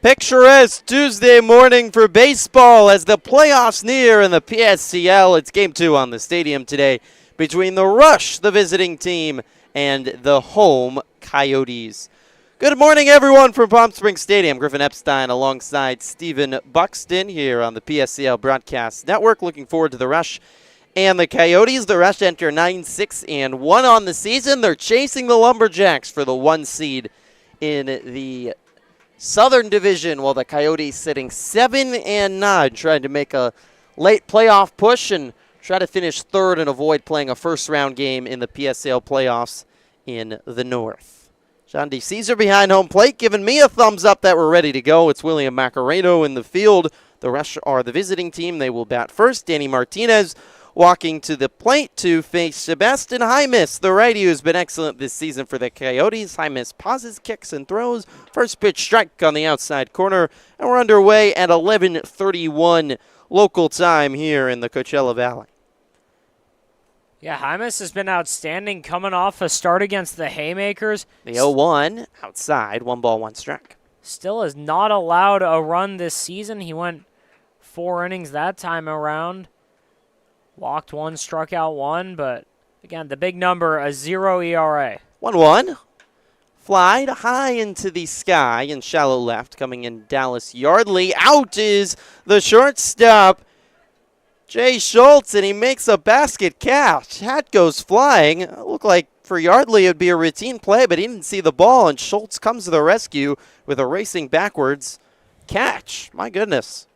Picturesque Tuesday morning for baseball as the playoffs near in the PSCL. It's game 2 on the stadium today between the Rush, the visiting team, and the home Coyotes. Good morning, everyone, from Palm Springs Stadium. Griffin Epstein alongside Stephen Buxton here on the PSCL Broadcast Network. Looking forward to the Rush and the Coyotes. The Rush enter 9-6-1 on the season. They're chasing the Lumberjacks for the 1 seed in the Southern Division, while the Coyotes sitting 7-9, trying to make a late playoff push and try to finish third and avoid playing a first-round game in the PSAL playoffs in the North. John DeCesar behind home plate, giving me a thumbs up that we're ready to go. It's William Macareno in the field. The Rush are the visiting team. They will bat first. Danny Martinez walking to the plate to face Sebastian Hymas, the righty who's been excellent this season for the Coyotes. Hymas pauses, kicks, and throws. First pitch strike on the outside corner, and we're underway at 11:31 local time here in the Coachella Valley. Yeah, Hymas has been outstanding coming off a start against the Haymakers. The 0-1 outside, 1 ball, 1 strike. Still has not allowed a run this season. He went 4 innings that time around. Walked 1, struck out 1, but again, the big number, a 0 ERA. 1-1. Fly high into the sky in shallow left, coming in Dallas Yardley. Out is the shortstop, Jay Schultz, and he makes a basket catch. Hat goes flying. It looked like for Yardley it would be a routine play, but he didn't see the ball, and Schultz comes to the rescue with a racing backwards catch. My goodness.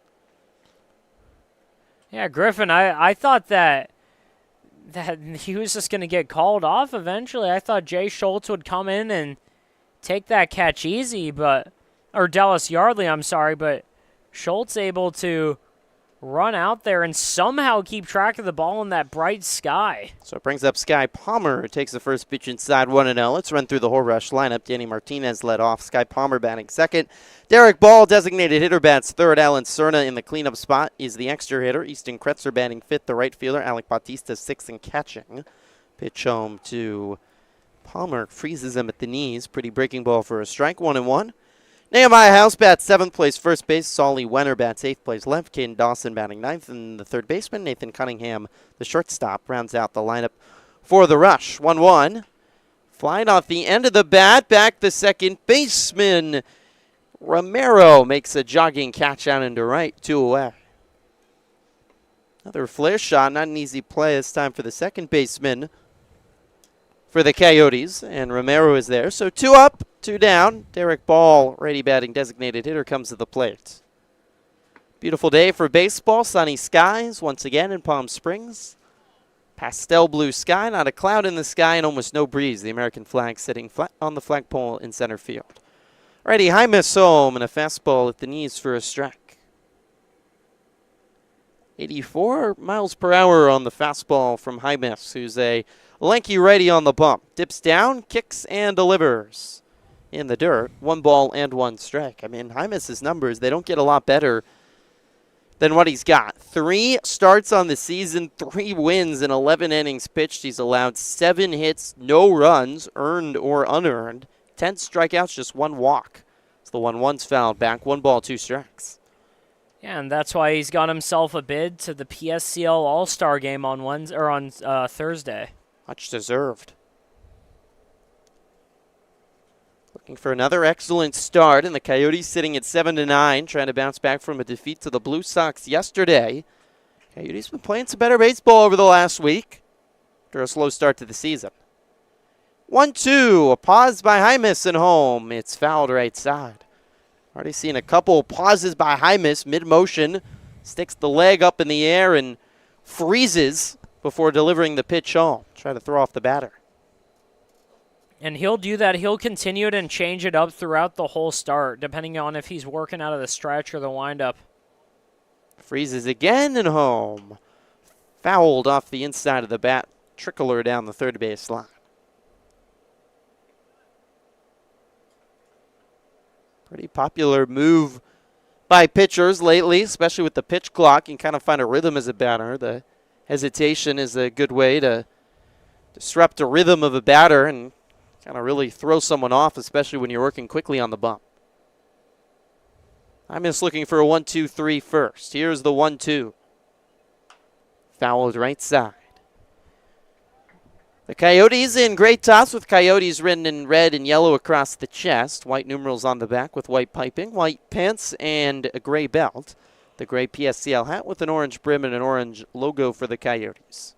Yeah, Griffin, I thought that he was just going to get called off eventually. I thought Jay Schultz would come in and take that catch easy, or Dallas Yardley, I'm sorry, but Schultz able to run out there and somehow keep track of the ball in that bright sky. So it brings up Sky Palmer, who takes the first pitch inside 1-0. Let's run through the whole Rush lineup. Danny Martinez led off. Sky Palmer batting second. Derek Ball, designated hitter, bats third. Alan Cerna in the cleanup spot is the extra hitter. Easton Kretzer batting fifth. The right fielder, Alec Bautista, sixth and catching. Pitch home to Palmer. Freezes him at the knees. Pretty breaking ball for a strike. 1-1. Nehemiah House bats seventh, plays first base. Solly Wenner bats eighth, plays left. Caden Dawson batting ninth, and the third baseman, Nathan Cunningham, the shortstop, rounds out the lineup for the Rush. 1-1. Flying off the end of the bat, back the second baseman. Romero makes a jogging catch out into right, 2 away. Another flare shot, not an easy play this time for the second baseman for the Coyotes, and Romero is there. So 2 up, 2 down. Derek Ball, righty batting designated hitter, comes to the plate. Beautiful day for baseball. Sunny skies once again in Palm Springs. Pastel blue sky, not a cloud in the sky, and almost no breeze. The American flag sitting flat on the flagpole in center field. Righty Hymas home, and a fastball at the knees for a strike. 84 miles per hour on the fastball from Hymas, who's a lanky righty on the bump. Dips down, kicks, and delivers in the dirt. 1 ball and 1 strike. I mean, Hymas' numbers, they don't get a lot better than what he's got. 3 starts on the season, 3 wins in 11 innings pitched. He's allowed 7 hits, no runs, earned or unearned. 10 strikeouts, just 1 walk. So the 1-1's fouled back. 1 ball, 2 strikes. Yeah, and that's why he's got himself a bid to the PSCL All-Star game on Thursday. Much deserved. Looking for another excellent start, and the Coyotes sitting at 7-9, trying to bounce back from a defeat to the Blue Sox yesterday. Coyotes been playing some better baseball over the last week after a slow start to the season. 1-2, a pause by Hymas and home. It's fouled right side. Already seen a couple pauses by Hymas mid-motion. Sticks the leg up in the air and freezes before delivering the pitch home. Try to throw off the batter. And he'll do that. He'll continue it and change it up throughout the whole start, depending on if he's working out of the stretch or the windup. Freezes again and home. Fouled off the inside of the bat. Trickler down the third base line. Pretty popular move by pitchers lately, especially with the pitch clock. You can kind of find a rhythm as a batter. The hesitation is a good way to disrupt the rhythm of a batter and kind of really throw someone off, especially when you're working quickly on the bump. I'm just looking for a 1-2-3 first. Here's the 1-2. Fouled right side. The Coyotes in great toss with Coyotes written in red and yellow across the chest. White numerals on the back with white piping, white pants, and a gray belt. The gray PSCL hat with an orange brim and an orange logo for the Coyotes.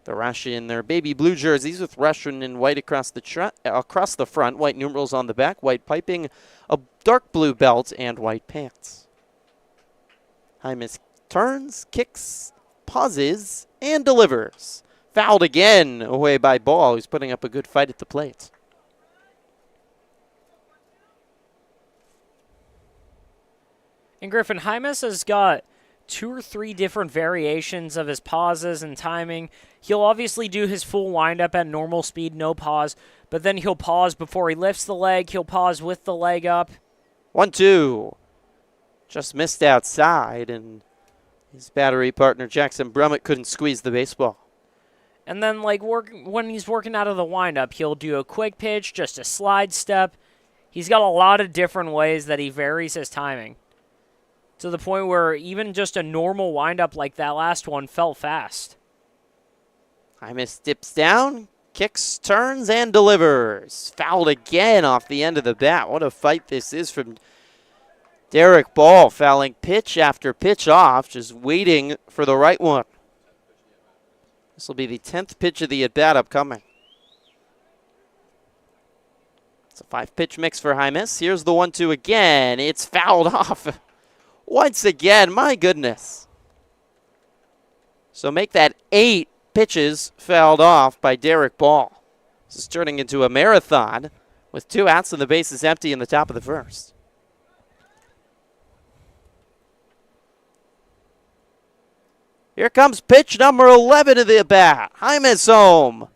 The Rush in their baby blue jerseys with Russian in white across the front, white numerals on the back, white piping, a dark blue belt, and white pants. Hymas turns, kicks, pauses, and delivers. Fouled again away by Ball, who's putting up a good fight at the plate. And Griffin, Hymas has got 2 or 3 different variations of his pauses and timing. He'll obviously do his full windup at normal speed, no pause, but then he'll pause before he lifts the leg. He'll pause with the leg up. 1-2. Just missed outside, and his battery partner Jackson Brummett couldn't squeeze the baseball. And then, when he's working out of the windup, he'll do a quick pitch, just a slide step. He's got a lot of different ways that he varies his timing, to the point where even just a normal windup like that last one felt fast. Hymas dips down, kicks, turns, and delivers. Fouled again off the end of the bat. What a fight this is from Derek Ball, fouling pitch after pitch off, just waiting for the right one. This will be the 10th pitch of the at-bat upcoming. It's a 5-pitch mix for Hymas. Here's the 1-2 again. It's fouled off. Once again, my goodness. So make that 8 pitches fouled off by Derek Ball. This is turning into a marathon with 2 outs and the bases empty in the top of the first. Here comes pitch number 11 of the at-bat. Hymas home.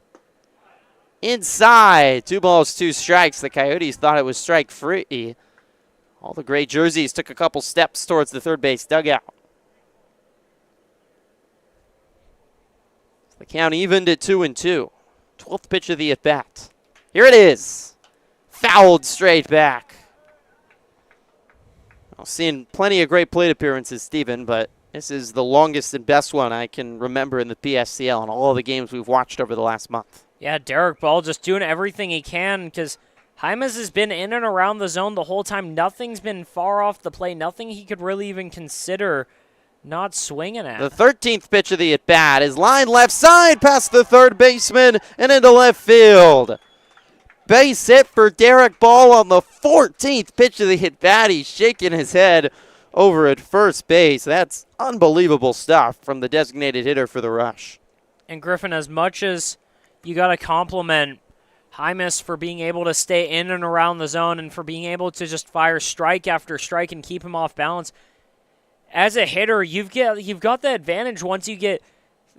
Inside. 2 balls, 2 strikes. The Coyotes thought it was strike free. All the gray jerseys took a couple steps towards the third base dugout. The count evened at 2-2. 12th pitch of the at-bat. Here it is. Fouled straight back. I've seen plenty of great plate appearances, Steven, but this is the longest and best one I can remember in the PSCL in all the games we've watched over the last month. Yeah, Derek Ball just doing everything he can, because Hymas has been in and around the zone the whole time. Nothing's been far off the plate. Nothing he could really even consider not swinging at. The 13th pitch of the at-bat is lined left side past the third baseman and into left field. Base hit for Derek Ball on the 14th pitch of the at-bat. He's shaking his head over at first base. That's unbelievable stuff from the designated hitter for the Rush. And Griffin, as much as you got to compliment Hymas for being able to stay in and around the zone and for being able to just fire strike after strike and keep him off balance, as a hitter, you've got the advantage once you get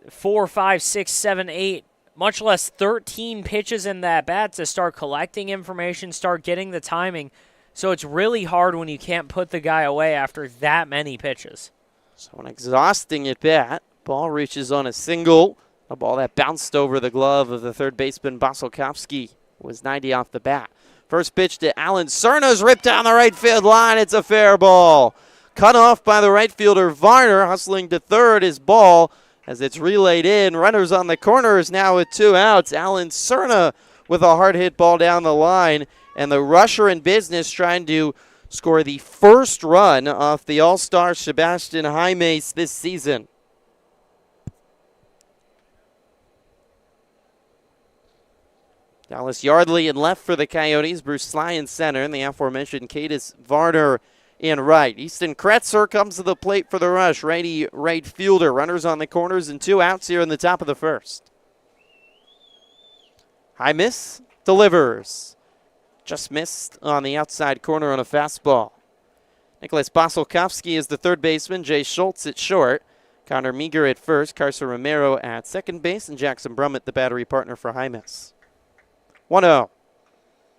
4, 5, 6, 7, 8, much less 13 pitches in that bat to start collecting information, start getting the timing. So it's really hard when you can't put the guy away after that many pitches. So an exhausting at-bat. Ball reaches on a single. A ball that bounced over the glove of the third baseman, Basilkovsky, was 90 off the bat. First pitch to Alan Cerna's ripped down the right field line. It's a fair ball. Cut off by the right fielder, Varner, hustling to third. His ball, as it's relayed in. Runners on the corners now with 2 outs. Alan Cerna with a hard hit ball down the line. And the rusher in business trying to score the first run off the All-Star Sebastian Hymas this season. Dallas Yardley in left for the Coyotes. Bruce Sly in center. And the aforementioned Cadis Varner in right. Easton Kretzer comes to the plate for the Rush. Righty right fielder. Runners on the corners and 2 outs here in the top of the first. Hymas delivers. Just missed on the outside corner on a fastball. Nicholas Basilkovsky is the third baseman. Jay Schultz at short. Connor Meager at first. Carson Romero at second base. And Jackson Brummett, the battery partner for Hymas. 1-0.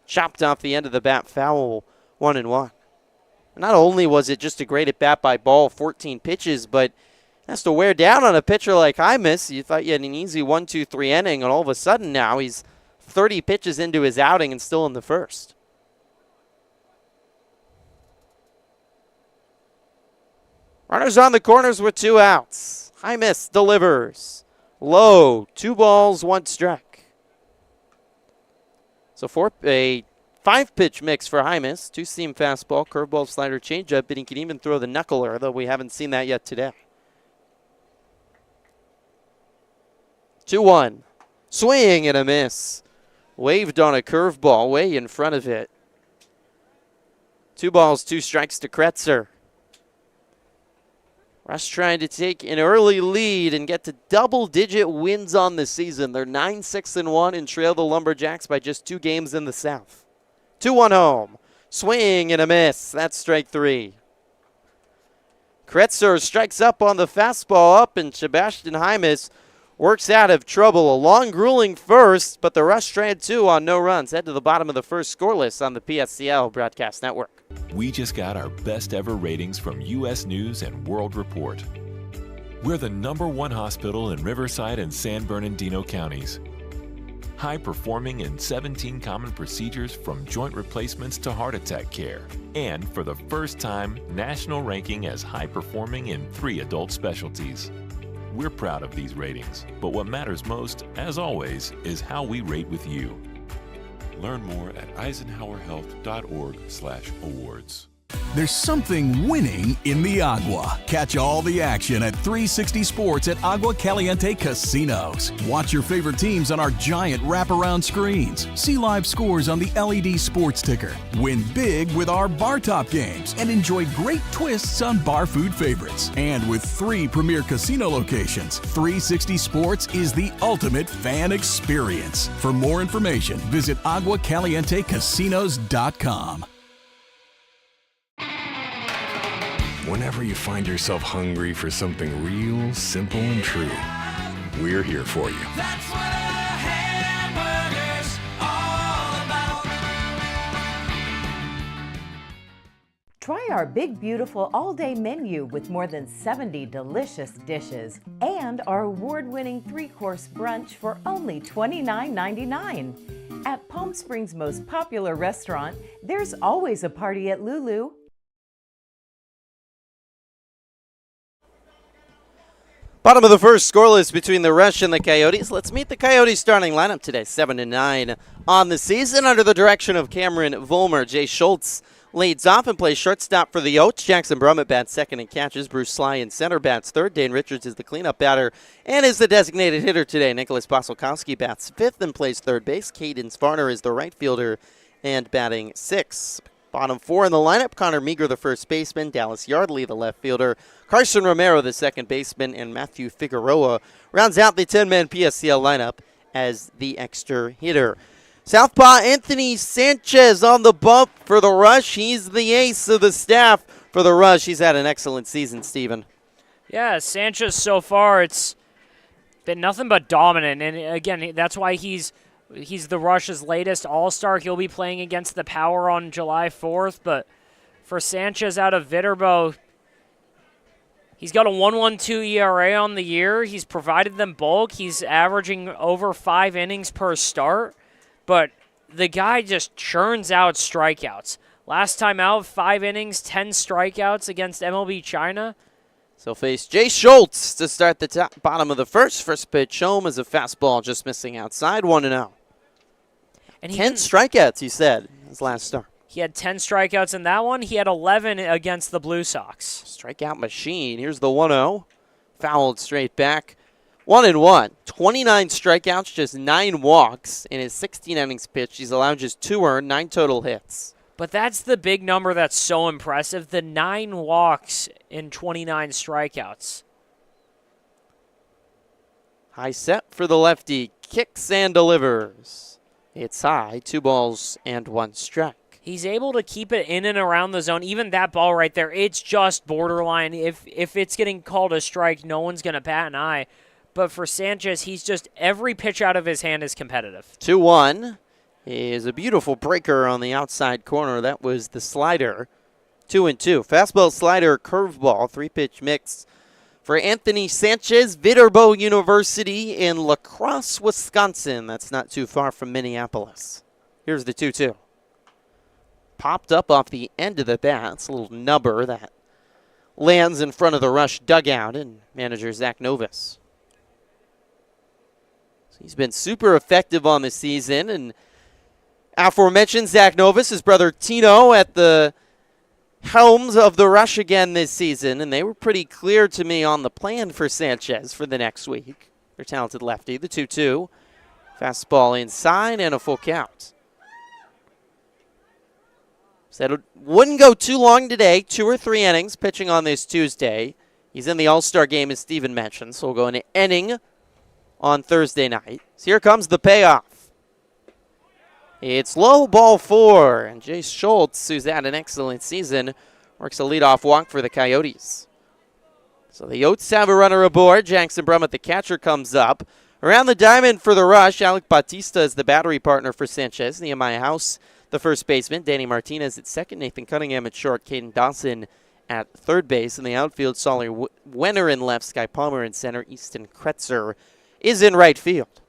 Chopped off the end of the bat. Foul. 1-1. Not only was it just a great at-bat by Ball, 14 pitches, but has to wear down on a pitcher like Hymas. You thought you had an easy 1-2-3 inning, and all of a sudden now he's 30 pitches into his outing and still in the first. Runners on the corners with 2 outs. Hymas delivers. Low, 2 balls, 1 strike. So a 5-pitch mix for Hymas. 2-seam fastball, curveball, slider, changeup, and he can even throw the knuckler, though we haven't seen that yet today. 2-1. Swing and a miss. Waved on a curveball way in front of it. 2 balls, 2 strikes to Kretzer. Rush trying to take an early lead and get to double-digit wins on the season. They're 9-6-1 and trail the Lumberjacks by just 2 games in the South. 2-1 home. Swing and a miss. That's strike 3. Kretzer strikes up on the fastball up, and Sebastian Hymas works out of trouble. A long, grueling first, but the Rush strand 2 on no runs. Head to the bottom of the first scoreless on the PSCL Broadcast Network. We just got our best ever ratings from U.S. News and World Report. We're the #1 hospital in Riverside and San Bernardino counties. High performing in 17 common procedures from joint replacements to heart attack care. And for the first time, national ranking as high performing in 3 adult specialties. We're proud of these ratings, but what matters most, as always, is how we rate with you. Learn more at eisenhowerhealth.org/awards. There's something winning in the Agua. Catch all the action at 360 Sports at Agua Caliente Casinos. Watch your favorite teams on our giant wraparound screens. See live scores on the LED sports ticker. Win big with our bar top games and enjoy great twists on bar food favorites. And with 3 premier casino locations, 360 Sports is the ultimate fan experience. For more information, visit aguacalientecasinos.com. Whenever you find yourself hungry for something real, simple, and true, we're here for you. That's what a hamburger's all about. Try our big, beautiful all-day menu with more than 70 delicious dishes and our award-winning 3-course brunch for only $29.99. At Palm Springs' most popular restaurant, there's always a party at Lulu. Bottom of the first, scoreless between the Rush and the Coyotes. Let's meet the Coyotes starting lineup today, 7-9 on the season under the direction of Cameron Vollmer. Jay Schultz leads off and plays shortstop for the Yotes. Jackson Brummett bats second and catches. Bruce Sly in center bats third. Dane Richards is the cleanup batter and is the designated hitter today. Nicholas Bosolkowski bats fifth and plays third base. Caden Svarner is the right fielder and batting sixth. Bottom 4 in the lineup, Connor Meager, the first baseman, Dallas Yardley, the left fielder, Carson Romero, the second baseman, and Matthew Figueroa rounds out the 10-man PSCL lineup as the extra hitter. Southpaw Anthony Sanchez on the bump for the Rush. He's the ace of the staff for the Rush. He's had an excellent season, Steven. Yeah, Sanchez so far, it's been nothing but dominant. And again, that's why he's the Rush's latest All-Star. He'll be playing against the Power on July 4th. But for Sanchez out of Viterbo, he's got a 1.12 ERA on the year. He's provided them bulk. He's averaging over 5 innings per start. But the guy just churns out strikeouts. Last time out, 5 innings, 10 strikeouts against MLB China. So face Jay Schultz to start the bottom of the first. First pitch home is a fastball just missing outside, 1-0. And 10 strikeouts, he said, his last start. He had 10 strikeouts in that one. He had 11 against the Blue Sox. Strikeout machine. Here's the 1-0. Fouled straight back. 1-1. 29 strikeouts, just 9 walks in his 16 innings pitched. He's allowed just 2 earned, 9 total hits. But that's the big number that's so impressive. The 9 walks in 29 strikeouts. High set for the lefty. Kicks and delivers. It's high, 2 balls and 1 strike. He's able to keep it in and around the zone. Even that ball right there, it's just borderline. If it's getting called a strike, no one's going to bat an eye. But for Sanchez, he's just every pitch out of his hand is competitive. 2-1 is a beautiful breaker on the outside corner. That was the slider. 2-2. Fastball, slider, curveball, 3-pitch mix for Anthony Sanchez, Viterbo University in La Crosse, Wisconsin. That's not too far from Minneapolis. Here's the 2-2. Popped up off the end of the bat. It's a little nubber that lands in front of the Rush dugout and manager Zach Novus. So he's been super effective on the season, and aforementioned Zach Novus, his brother Tino, at the helms of the Rush again this season, and they were pretty clear to me on the plan for Sanchez for the next week. Their talented lefty, the 2-2. Fastball inside and a full count. Said it wouldn't go too long today, 2 or 3 innings pitching on this Tuesday. He's in the All-Star game, as Steven mentioned, so we'll go into inning on Thursday night. So here comes the payoff. It's low, ball 4, and Jace Schultz, who's had an excellent season, works a leadoff walk for the Coyotes. So the Yotes have a runner aboard. Jackson Brummett, the catcher, comes up. Around the diamond for the Rush, Alec Bautista is the battery partner for Sanchez. Nehemiah House, the first baseman. Danny Martinez at second. Nathan Cunningham at short. Caden Dawson at third base. In the outfield, Solly Wenner in left. Sky Palmer in center. Easton Kretzer is in right field.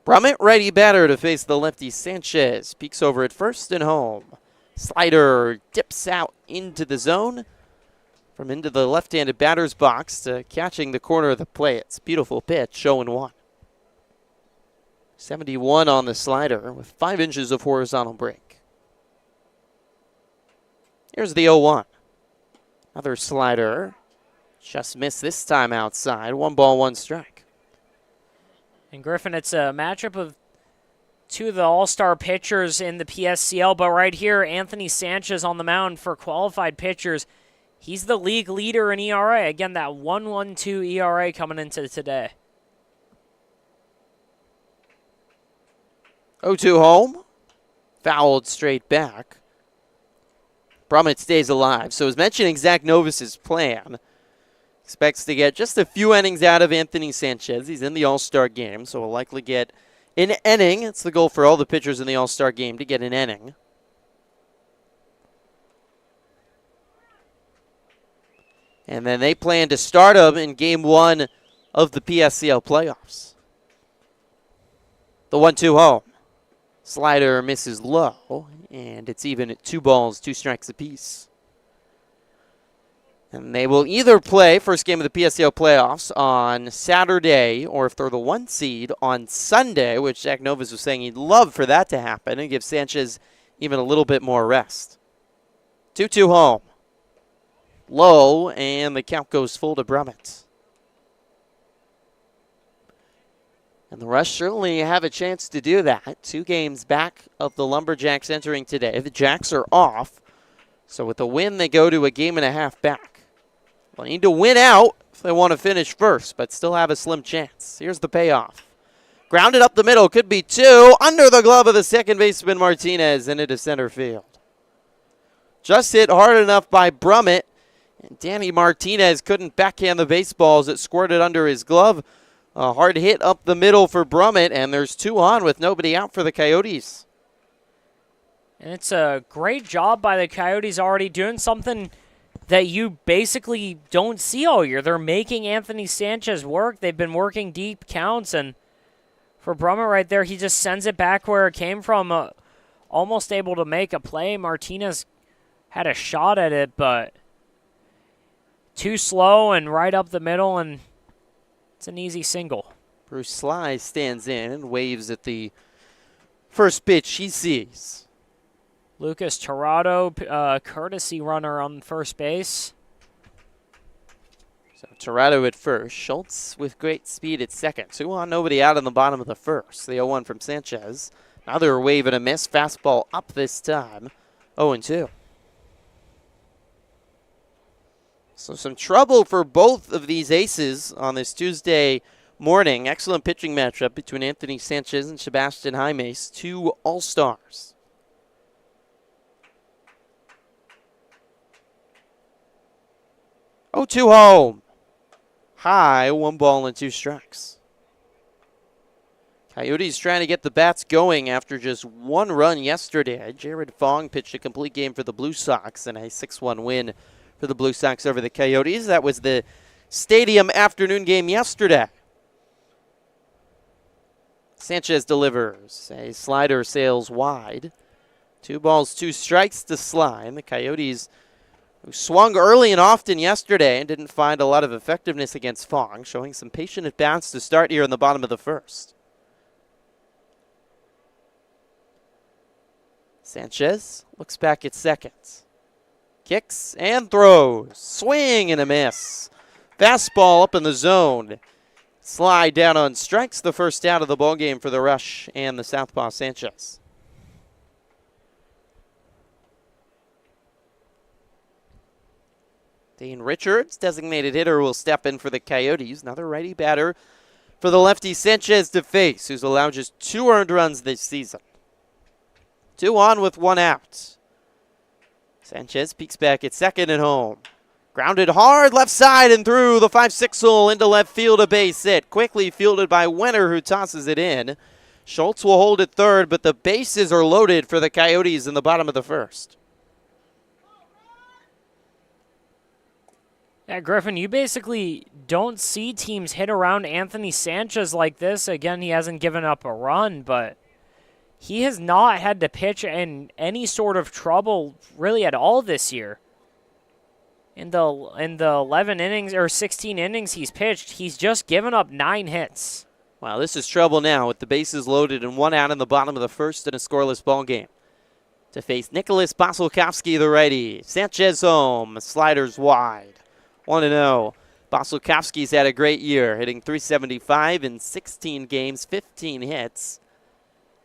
Brummett, righty batter to face the lefty Sanchez. Peeks over at first and home. Slider dips out into the zone. From into the left-handed batter's box to catching the corner of the plate. It's a beautiful pitch, 0-1. 71 on the slider with 5 inches of horizontal break. Here's the 0-1. Another slider. Just missed this time outside. 1 ball, 1 strike. And Griffin, it's a matchup of 2 of the all-star pitchers in the PSCL, but right here, Anthony Sanchez on the mound for qualified pitchers. He's the league leader in ERA. Again, that 1.12 ERA coming into today. 0-2 home. Fouled straight back. Brummett stays alive. So as mentioning Zach Novus' plan, expects to get just a few innings out of Anthony Sanchez. He's in the All-Star game, so we'll likely get an inning. It's the goal for all the pitchers in the All-Star game to get an inning. And then they plan to start him in Game 1 of the PSCL playoffs. The 1-2 home. Slider misses low, and it's even at 2 balls, 2 strikes apiece. And they will either play first game of the PSCL playoffs on Saturday, or if they're the 1 seed, on Sunday, which Zach Novus was saying he'd love for that to happen and give Sanchez even a little bit more rest. 2-2 home. Low, and the count goes full to Brummett. And the Rush certainly have a chance to do that. 2 games back of the Lumberjacks entering today. The Jacks are off, so with a win, they go to a game and a half back. They'll need to win out if they want to finish first, but still have a slim chance. Here's the payoff. Grounded up the middle, could be 2. Under the glove of the second baseman Martinez and into center field. Just hit hard enough by Brummett. And Danny Martinez couldn't backhand the baseball as it squirted under his glove. A hard hit up the middle for Brummett, and there's 2 on with nobody out for the Coyotes. And it's a great job by the Coyotes, already doing something that you basically don't see all year. They're making Anthony Sanchez work. They've been working deep counts, and for Brummett right there, he just sends it back where it came from, almost able to make a play. Martinez had a shot at it, but too slow and right up the middle, and it's an easy single. Bruce Sly stands in and waves at the first pitch he sees. Lucas Tirado, courtesy runner on first base. So Tirado at first. Schultz with great speed at second. 2 on, nobody out in the bottom of the first. The 0-1 from Sanchez. Another wave and a miss. Fastball up this time. 0-2. So some trouble for both of these aces on this Tuesday morning. Excellent pitching matchup between Anthony Sanchez and Sebastian Jaimes, 2 All-Stars. Oh, 2 home. High, 1 ball and 2 strikes. Coyotes trying to get the bats going after just 1 run yesterday. Jared Fong pitched a complete game for the Blue Sox in a 6-1 win for the Blue Sox over the Coyotes. That was the stadium afternoon game yesterday. Sanchez delivers. A slider sails wide. 2 balls, 2 strikes to Sly. And the Coyotes who swung early and often yesterday and didn't find a lot of effectiveness against Fong, showing some patient at-bats to start here in the bottom of the first. Sanchez looks back at second. Kicks and throws. Swing and a miss. Fastball up in the zone. Slide down on strikes, the first out of the ballgame for the Rush and the southpaw Sanchez. Dane Richards, designated hitter, will step in for the Coyotes. Another righty batter for the lefty Sanchez to face, who's allowed just 2 earned runs this season. 2 on with 1 out. Sanchez peeks back at second and home. Grounded hard left side and through the 5-6 hole into left field, a base hit. Quickly fielded by Wenner, who tosses it in. Schultz will hold at third, but the bases are loaded for the Coyotes in the bottom of the first. Yeah, Griffin, you basically don't see teams hit around Anthony Sanchez like this. Again, he hasn't given up a run, but he has not had to pitch in any sort of trouble really at all this year. In the 11 innings or 16 innings he's pitched, he's just given up 9 hits. Wow, this is trouble now with the bases loaded and 1 out in the bottom of the first in a scoreless ball game. To face Nicholas Basilkovsky, the righty. Sanchez home, sliders wide. 1-0. Basilkovsky's had a great year, hitting .375 in 16 games, 15 hits,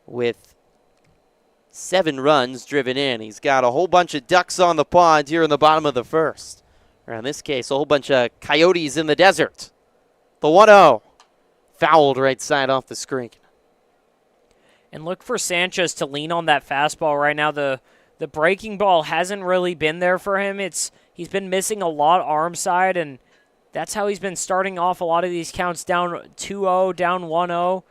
with 7 runs driven in. He's got a whole bunch of ducks on the pond here in the bottom of the first. Or in this case, a whole bunch of coyotes in the desert. The 1-0. Fouled right side off the screen. And look for Sanchez to lean on that fastball right now. The breaking ball hasn't really been there for him. He's been missing a lot arm side, and that's how he's been starting off a lot of these counts, down 2-0, down 1-0.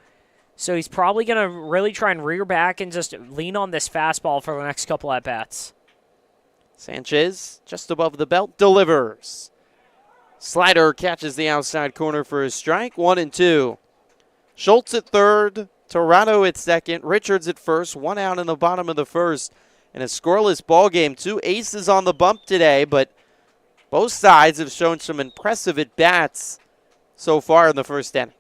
So he's probably going to really try and rear back and just lean on this fastball for the next couple at-bats. Sanchez, just above the belt, delivers. Slider catches the outside corner for a strike, 1-2. Schultz at third, Torado at second, Richards at first, 1 out in the bottom of the first. In a scoreless ball game, 2 aces on the bump today, but both sides have shown some impressive at-bats so far in the first inning.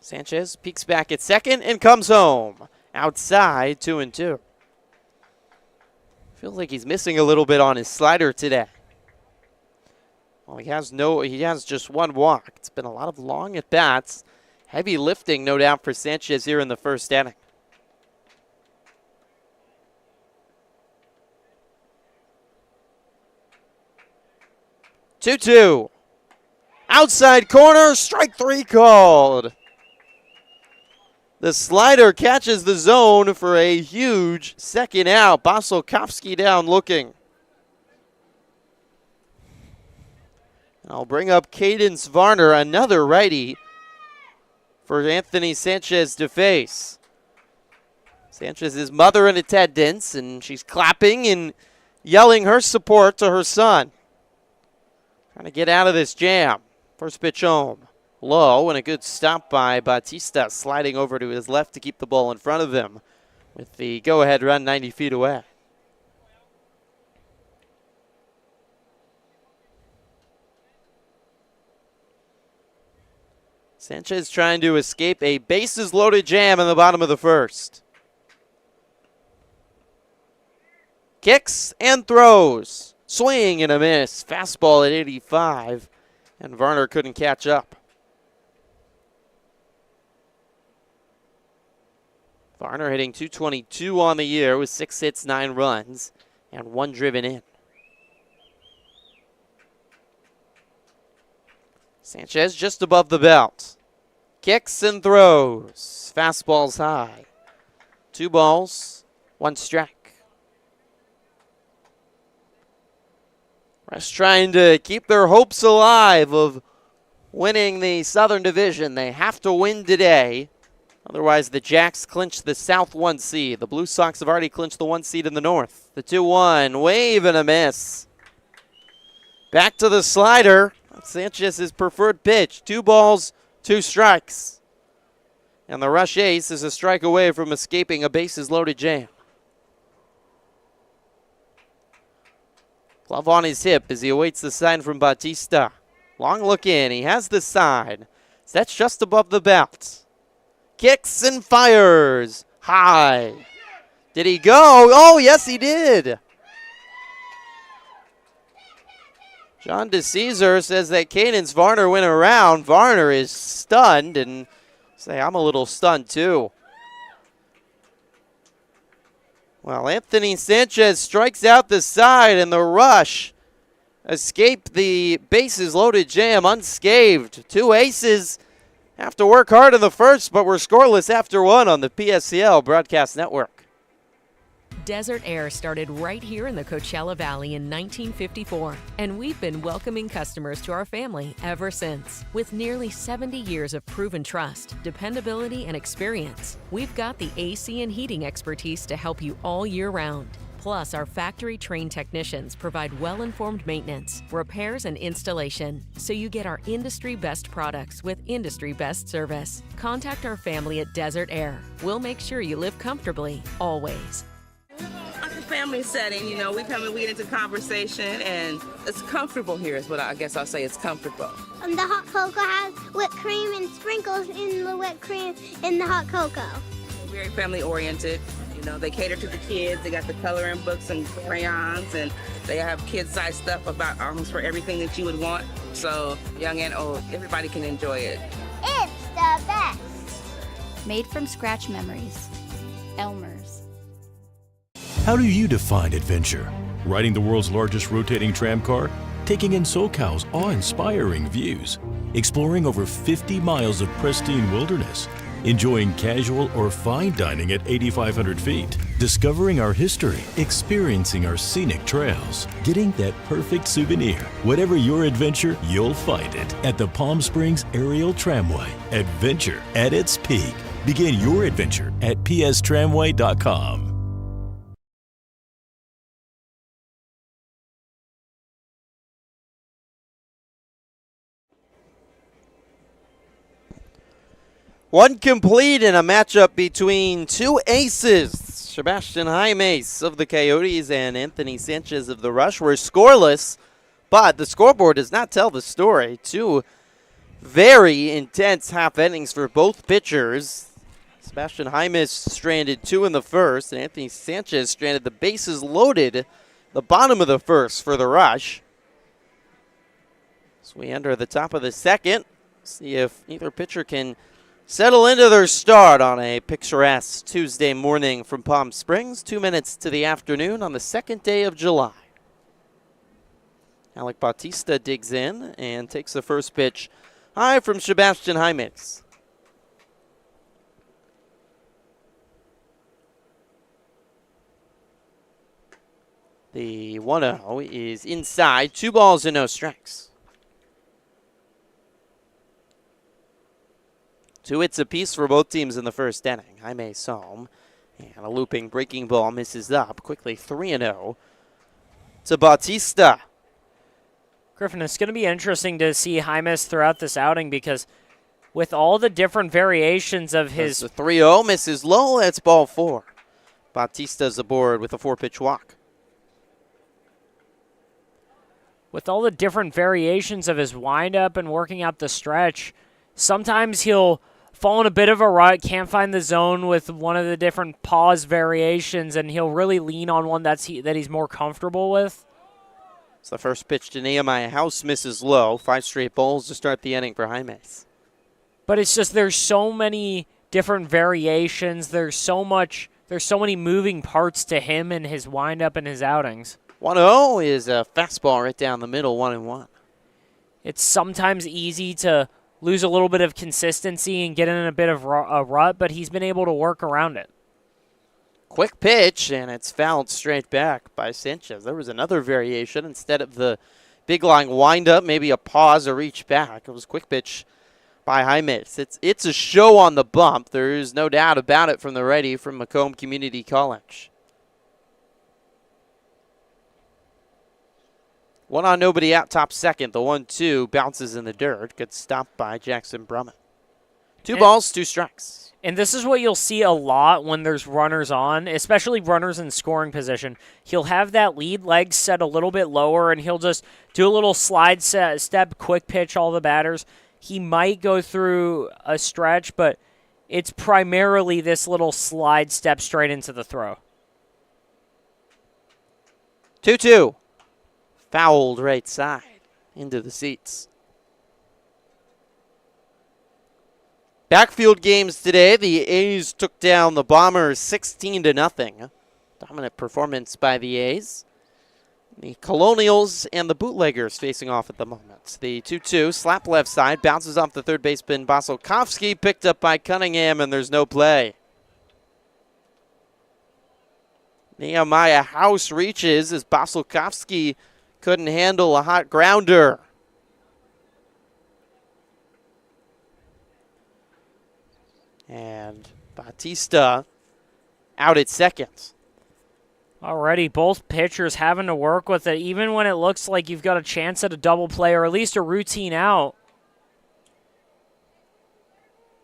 Sanchez peeks back at second and comes home. Outside, 2-2. Feels like he's missing a little bit on his slider today. Well, he has just 1 walk. It's been a lot of long at-bats. Heavy lifting, no doubt, for Sanchez here in the first inning. 2-2. Outside corner, strike 3 called. The slider catches the zone for a huge second out. Basilkovsky down looking. And I'll bring up Cadence Varner, another righty, for Anthony Sanchez to face. Sanchez's mother in attendance, and she's clapping and yelling her support to her son. Trying to get out of this jam. First pitch home. Low, and a good stop by Bautista, sliding over to his left to keep the ball in front of him with the go-ahead run 90 feet away. Sanchez trying to escape a bases-loaded jam in the bottom of the first. Kicks and throws. Swing and a miss. Fastball at 85, and Varner couldn't catch up. Varner hitting .222 on the year with 6 hits, 9 runs, and 1 driven in. Sanchez just above the belt. Kicks and throws. Fastball's high. 2 balls, 1 strike. Rush trying to keep their hopes alive of winning the Southern Division. They have to win today. Otherwise, the Jacks clinch the South 1 seed. The Blue Sox have already clinched the 1 seed in the North. The 2-1, wave and a miss. Back to the slider. Sanchez's preferred pitch. 2 balls, 2 strikes. And the Rush ace is a strike away from escaping a bases-loaded jam. Glove on his hip as he awaits the sign from Bautista. Long look in. He has the sign. That's just above the belt. Kicks and fires. High. Did he go? Oh, yes, he did. John DeCesar says that Cadence Varner went around. Varner is stunned and say, I'm a little stunned too. Well, Anthony Sanchez strikes out the side, and the Rush escape the bases loaded jam unscathed. Two aces have to work hard in the first, but we're scoreless after one on the PSCL Broadcast Network. Desert Air started right here in the Coachella Valley in 1954, and we've been welcoming customers to our family ever since. With nearly 70 years of proven trust, dependability, and experience, we've got the AC and heating expertise to help you all year round. Plus, our factory-trained technicians provide well-informed maintenance, repairs, and installation, so you get our industry-best products with industry-best service. Contact our family at Desert Air. We'll make sure you live comfortably, always. Like a family setting, you know, we come and we get into conversation, and it's comfortable here is what I guess I'll say. It's comfortable. The hot cocoa has whipped cream and sprinkles in the whipped cream in the hot cocoa. Very family oriented. You know, they cater to the kids. They got the coloring books and crayons, and they have kid-sized stuff about almost for everything that you would want. So young and old, everybody can enjoy it. It's the best. Made from scratch memories. Elmer's. How do you define adventure? Riding the world's largest rotating tram car? Taking in SoCal's awe-inspiring views? Exploring over 50 miles of pristine wilderness? Enjoying casual or fine dining at 8,500 feet? Discovering our history? Experiencing our scenic trails? Getting that perfect souvenir? Whatever your adventure, you'll find it at the Palm Springs Aerial Tramway. Adventure at its peak. Begin your adventure at pstramway.com. One complete in a matchup between two aces. Sebastian Jaimes of the Coyotes and Anthony Sanchez of the Rush were scoreless, but the scoreboard does not tell the story. Two very intense half innings for both pitchers. Sebastian Jaimes stranded two in the first, and Anthony Sanchez stranded the bases loaded the bottom of the first for the Rush. So we enter the top of the second. See if either pitcher can settle into their start on a picturesque Tuesday morning from Palm Springs, 2 minutes to the afternoon on the second day of July. Alec Bautista digs in and takes the first pitch high from Sebastian Jaimes. The 1-0 is inside, 2 balls and no strikes. 2 hits apiece for both teams in the first inning. Jaimes home, and a looping breaking ball misses up. Quickly 3-0 to Bautista. Griffin, it's going to be interesting to see Jaimes throughout this outing because with all the different variations of his... The 3-0 misses low. That's ball 4. Bautista's aboard with a 4-pitch walk. With all the different variations of his windup and working out the stretch, sometimes he'll fall in a bit of a rut, can't find the zone with one of the different pause variations, and he'll really lean on one that he's more comfortable with. It's the first pitch to Nehemiah House, misses low. 5 straight balls to start the inning for Jaimes. But it's just there's so many different variations. There's so many moving parts to him and his windup and his outings. 1-0 is a fastball right down the middle, 1-1. It's sometimes easy to lose a little bit of consistency and get in a bit of a rut, but he's been able to work around it. Quick pitch, and it's fouled straight back by Sanchez. There was another variation. Instead of the big line windup, maybe a pause or reach back. It was a quick pitch by Jaimes. It's a show on the bump. There is no doubt about it from the righty from Macomb Community College. 1 on, nobody out, top second. The 1-2 bounces in the dirt. Good stop by Jackson Brummett. 2 balls, 2 strikes. And this is what you'll see a lot when there's runners on, especially runners in scoring position. He'll have that lead leg set a little bit lower, and he'll just do a little slide step, quick pitch all the batters. He might go through a stretch, but it's primarily this little slide step straight into the throw. 2-2. Fouled right side into the seats. Backfield games today. The A's took down the Bombers 16-0. Dominant performance by the A's. The Colonials and the Bootleggers facing off at the moment. The 2-2 slap left side, bounces off the third baseman Basilkovsky, picked up by Cunningham, and there's no play. Nehemiah House reaches as Basilkovsky couldn't handle a hot grounder. And Batista out at second. Already, both pitchers having to work with it, even when it looks like you've got a chance at a double play or at least a routine out.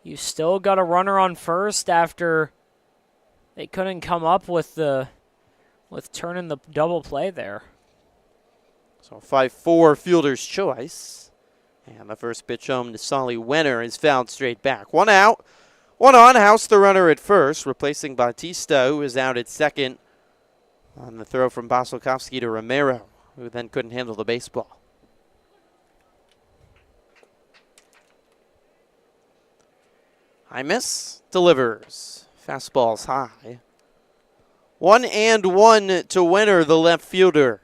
You still got a runner on first after they couldn't come up with turning the double play there. So 5-4 fielder's choice. And the first pitch home to Solly Wenner is fouled straight back. One out. One on, House the runner at first, replacing Batista, who is out at second on the throw from Basilkovsky to Romero, who then couldn't handle the baseball. Hymas delivers. Fastball's high. 1-1 to Winner, the left fielder.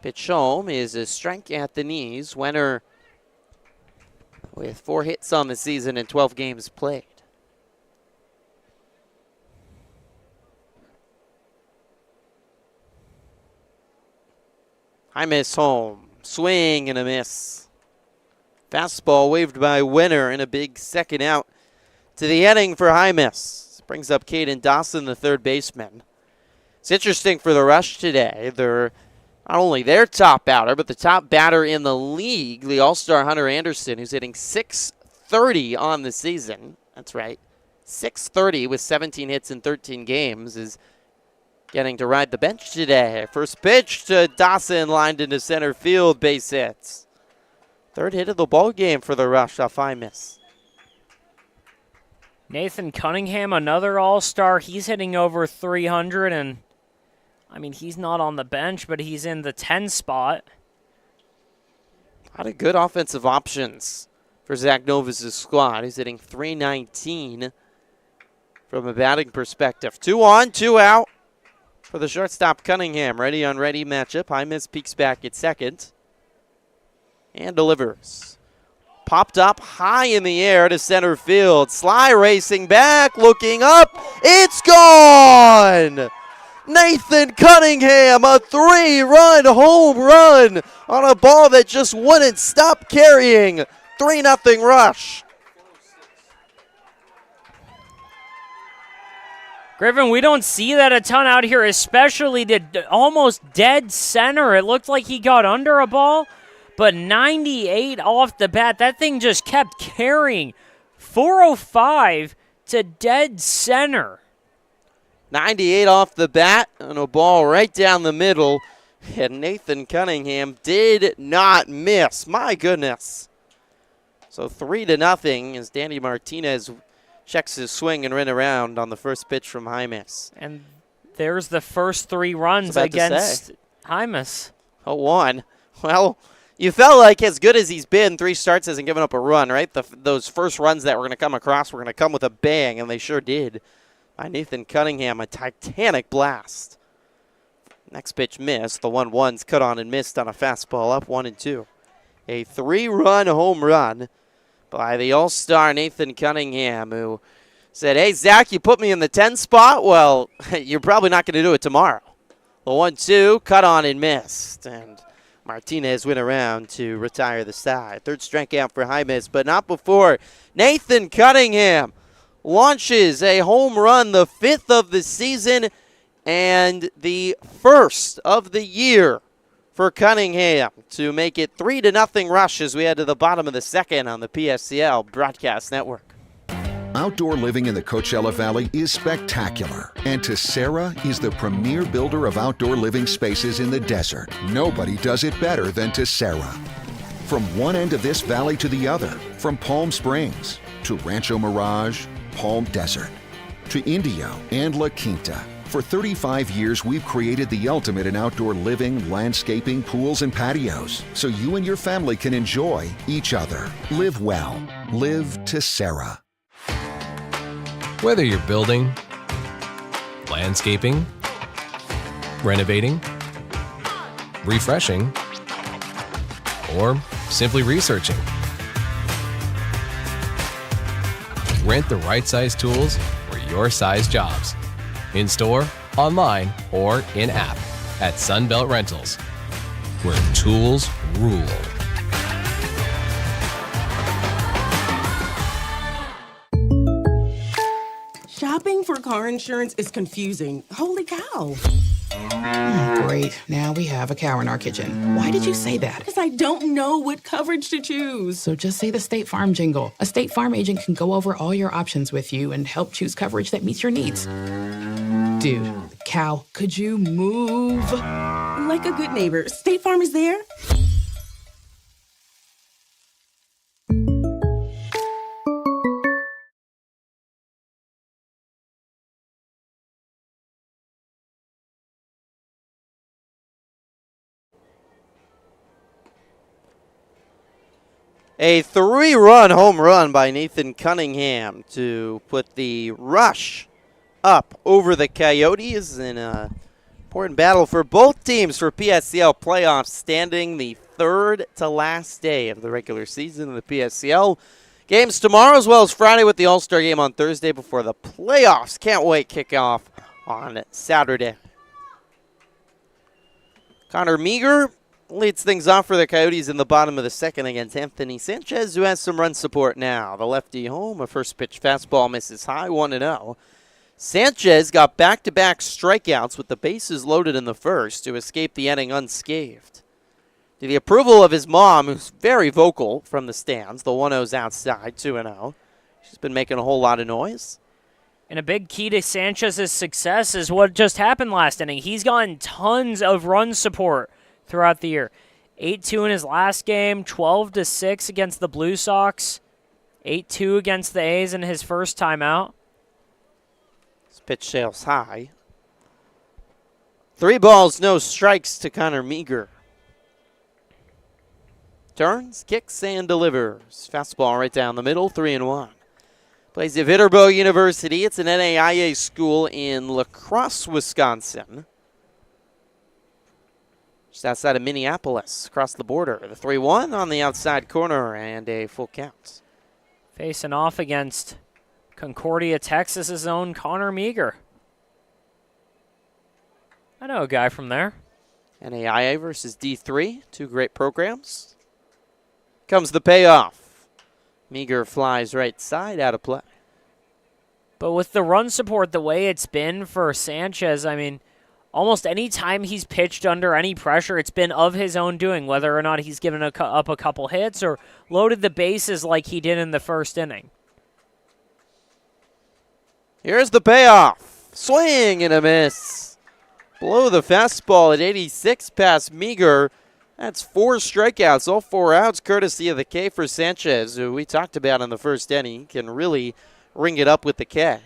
Pitch home is a strike at the knees. Wenner with 4 hits on the season and 12 games played. Hymas home. Swing and a miss. Fastball waved by Wenner and a big second out to the inning for Hymas. Brings up Caden Dawson, the third baseman. It's interesting for the Rush today. They're not only their top batter, but the top batter in the league, the All-Star Hunter Anderson, who's hitting .630 on the season. That's right. .630 with 17 hits in 13 games is getting to ride the bench today. First pitch to Dawson, lined into center field, base hits. Third hit of the ball game for the Rush off Hymas. Nathan Cunningham, another All-Star. He's hitting over 300, and I mean, he's not on the bench, but he's in the 10 spot. A lot of good offensive options for Zach Novus' squad. He's hitting .319 from a batting perspective. 2 on, 2 out for the shortstop Cunningham. Ready on ready matchup. Hymas peeks back at second and delivers. Popped up high in the air to center field. Sly racing back, looking up. It's gone! Nathan Cunningham, a 3-run home run on a ball that just wouldn't stop carrying. 3-0 Rush. Griffin, we don't see that a ton out here, especially to almost dead center. It looked like he got under a ball, but 98 off the bat. That thing just kept carrying. 405 to dead center. 98 off the bat and a ball right down the middle. And Nathan Cunningham did not miss. My goodness. So 3-0 as Danny Martinez checks his swing and ran around on the first pitch from Hymas. And there's the first 3 runs against Hymas. 0-1. Well, you felt like as good as he's been, 3 starts hasn't given up a run, right? Those first runs that were going to come across were going to come with a bang, and they sure did. By Nathan Cunningham, a titanic blast. Next pitch missed. The 1-1's cut on and missed on a fastball, up 1-2. A 3-run home run by the All-Star Nathan Cunningham, who said, hey, Zach, you put me in the 10 spot? Well, you're probably not going to do it tomorrow. The 1-2, cut on and missed. And Martinez went around to retire the side. Third strikeout for Hymas, but not before Nathan Cunningham launches a home run, the 5th of the season and the first of the year for Cunningham to make it 3-0 Rush as we head to the bottom of the second on the PSCL Broadcast Network. Outdoor living in the Coachella Valley is spectacular, and Tessera is the premier builder of outdoor living spaces in the desert. Nobody does it better than Tessera. From one end of this valley to the other, from Palm Springs to Rancho Mirage, Palm Desert, to Indio and La Quinta. For 35 years, we've created the ultimate in outdoor living, landscaping, pools, and patios, so you and your family can enjoy each other. Live well. Live Tessera. Whether you're building, landscaping, renovating, refreshing, or simply researching, rent the right size tools for your size jobs. In store, online, or in-app at Sunbelt Rentals, where tools rule. Shopping for car insurance is confusing. Holy cow. Great. Now we have a cow in our kitchen. Why did you say that? Because I don't know what coverage to choose. So just say the State Farm jingle. A State Farm agent can go over all your options with you and help choose coverage that meets your needs. Dude, cow, could you move? Like a good neighbor, State Farm is there. A 3-run home run by Nathan Cunningham to put the Rush up over the Coyotes in an important battle for both teams for PSCL playoffs, standing the third to last day of the regular season of the PSCL. Games tomorrow as well as Friday with the All-Star game on Thursday before the playoffs. Can't wait, kickoff on Saturday. Connor Meager leads things off for the Coyotes in the bottom of the second against Anthony Sanchez, who has some run support now. The lefty home, a first pitch fastball misses high, 1-0. Sanchez got back-to-back strikeouts with the bases loaded in the first to escape the inning unscathed. To the approval of his mom, who's very vocal from the stands, the 1-0's outside, 2-0. She's been making a whole lot of noise. And a big key to Sanchez's success is what just happened last inning. He's gotten tons of run support throughout the year. 8-2 in his last game, 12-6 against the Blue Sox, 8-2 against the A's in his first time out. This pitch sails high. 3 balls, no strikes to Connor Meager. Turns, kicks, and delivers. Fastball right down the middle, 3-1. Plays at Viterbo University. It's an NAIA school in La Crosse, Wisconsin. Just outside of Minneapolis, across the border. The 3-1 on the outside corner and a full count. Facing off against Concordia, Texas's own Connor Meager. I know a guy from there. NAIA versus D3, 2 great programs. Comes the payoff. Meager flies right side, out of play. But with the run support the way it's been for Sanchez, I mean, almost any time he's pitched under any pressure, it's been of his own doing, whether or not he's given up a couple hits or loaded the bases like he did in the first inning. Here's the payoff. Swing and a miss. Below the fastball at 86 past Meager. That's 4 strikeouts, all 4 outs, courtesy of the K for Sanchez, who we talked about in the first inning. He can really ring it up with the K.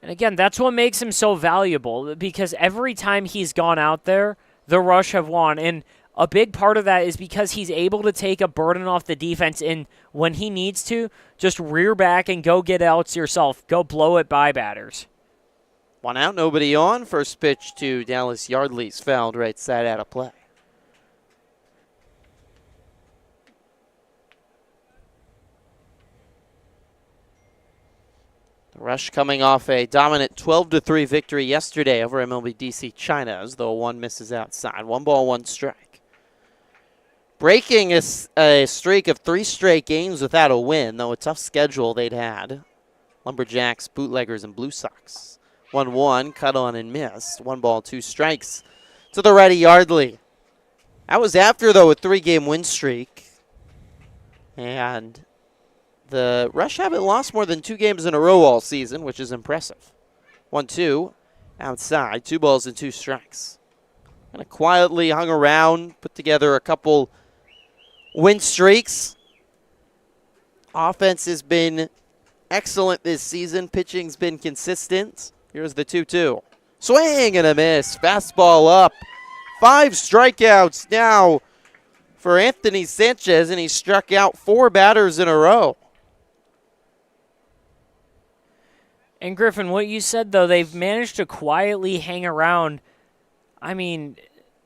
And again, that's what makes him so valuable, because every time he's gone out there, the Rush have won. And a big part of that is because he's able to take a burden off the defense and when he needs to, just rear back and go get outs yourself. Go blow it by batters. 1 out, nobody on. First pitch to Dallas Yardley's fouled right side, out of play. The Rush coming off a dominant 12-3 victory yesterday over MLB DC China, as though 1 misses outside. 1 ball, 1 strike. Breaking a streak of 3 straight games without a win, though a tough schedule they'd had. Lumberjacks, Bootleggers, and Blue Sox. 1-1, cut on and missed. 1 ball, 2 strikes to the righty Yardley. That was after, though, a 3-game win streak. And the Rush haven't lost more than 2 games in a row all season, which is impressive. 1-2 outside, 2 balls and 2 strikes. Kind of quietly hung around, put together a couple win streaks. Offense has been excellent this season. Pitching's been consistent. Here's the 2-2. Swing and a miss. Fastball up. 5 strikeouts now for Anthony Sanchez, and he struck out 4 batters in a row. And Griffin, what you said, though, they've managed to quietly hang around. I mean,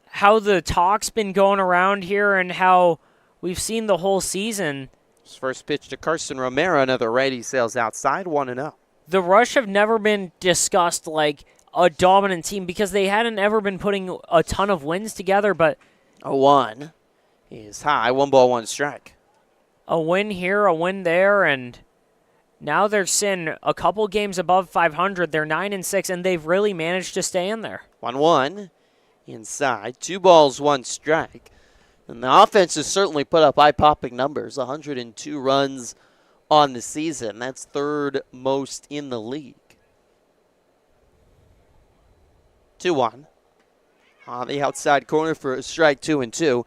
how the talk's been going around here and how we've seen the whole season. His first pitch to Carson Romero, another righty, sails outside, 1-0. The Rush have never been discussed like a dominant team because they hadn't ever been putting a ton of wins together, but 0-1 is high, 1 ball, 1 strike. A win here, a win there, and now they're sitting a couple games above 500. They're 9-6, and they've really managed to stay in there. 1-1 inside, 2 balls, 1 strike. And the offense has certainly put up eye-popping numbers, 102 runs on the season. That's 3rd most in the league. 2-1 on the outside corner for a strike, 2-2.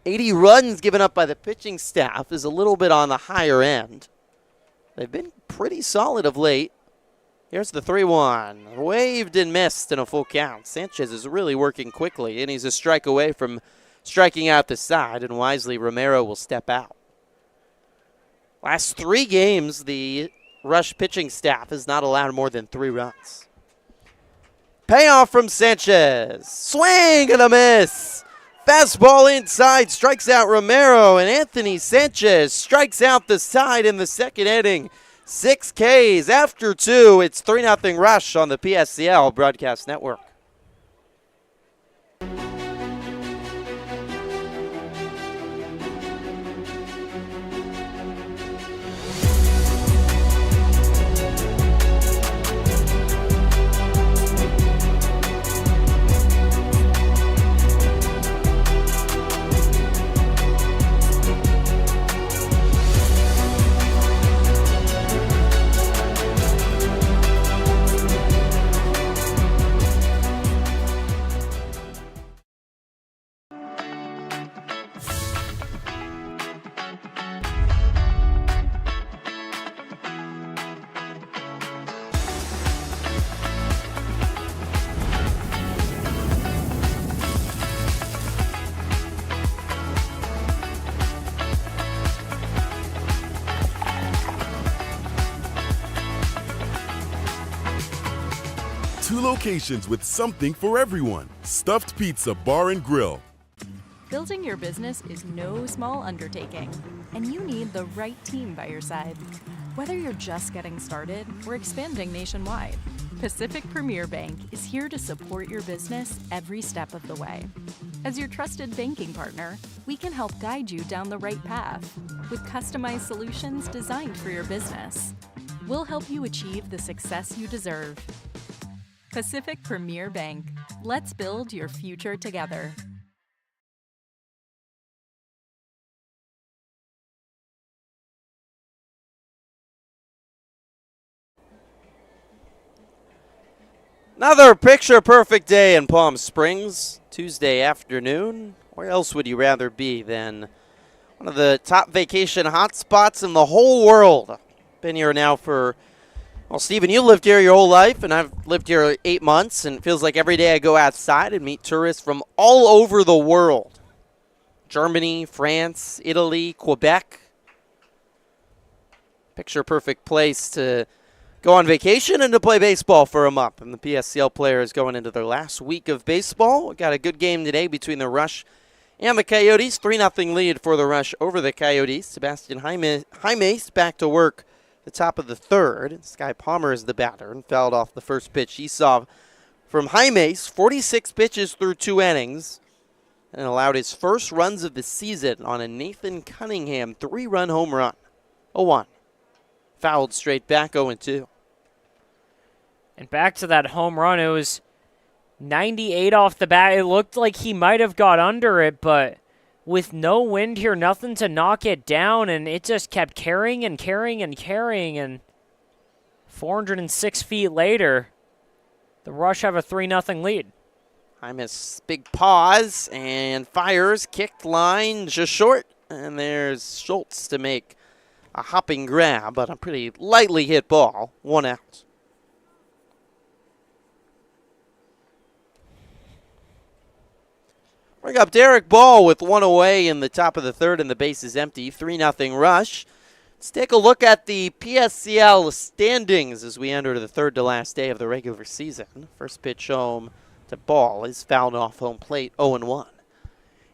80 runs given up by the pitching staff is a little bit on the higher end. They've been pretty solid of late. Here's the 3-1. Waved and missed in a full count. Sanchez is really working quickly, and he's a strike away from striking out the side, and wisely Romero will step out. Last 3 games, the Rush pitching staff has not allowed more than 3 runs. Payoff from Sanchez. Swing and a miss. Fastball inside, strikes out Romero, and Anthony Sanchez strikes out the side in the 2nd inning. 6 Ks after 2. It's 3-0 Rush on the PSCL Broadcast Network. Two locations with something for everyone. Stuffed Pizza Bar and Grill. Building your business is no small undertaking, and you need the right team by your side. Whether you're just getting started or expanding nationwide, Pacific Premier Bank is here to support your business every step of the way. As your trusted banking partner, we can help guide you down the right path with customized solutions designed for your business. We'll help you achieve the success you deserve. Pacific Premier Bank. Let's build your future together. Another picture-perfect day in Palm Springs, Tuesday afternoon. Where else would you rather be than one of the top vacation hotspots in the whole world? Been here now for, well, Stephen, you lived here your whole life, and I've lived here 8 months, and it feels like every day I go outside and meet tourists from all over the world. Germany, France, Italy, Quebec. Picture-perfect place to go on vacation and to play baseball for a month. And the PSCL players going into their last week of baseball. We got a good game today between the Rush and the Coyotes. 3-0 lead for the Rush over the Coyotes. Sebastian Jaime's back to work the top of the 3rd. Sky Palmer is the batter and fouled off the first pitch he saw from Jaime's. 46 pitches through 2 innings and allowed his first runs of the season on a Nathan Cunningham 3-run home run. 0-1. Fouled straight back, 0-2. And back to that home run, it was 98 off the bat. It looked like he might have got under it, but with no wind here, nothing to knock it down, and it just kept carrying and carrying and carrying, and 406 feet later, the Rush have a 3-0 lead. Hymas, big pause, and fires, kicked line just short, and there's Schultz to make a hopping grab, but a pretty lightly hit ball, 1 out. Bring up Derek Ball with 1 away in the top of the third, and the base is empty. 3-0 Rush. Let's take a look at the PSCL standings as we enter the third to last day of the regular season. First pitch home to Ball is fouled off home plate, 0-1.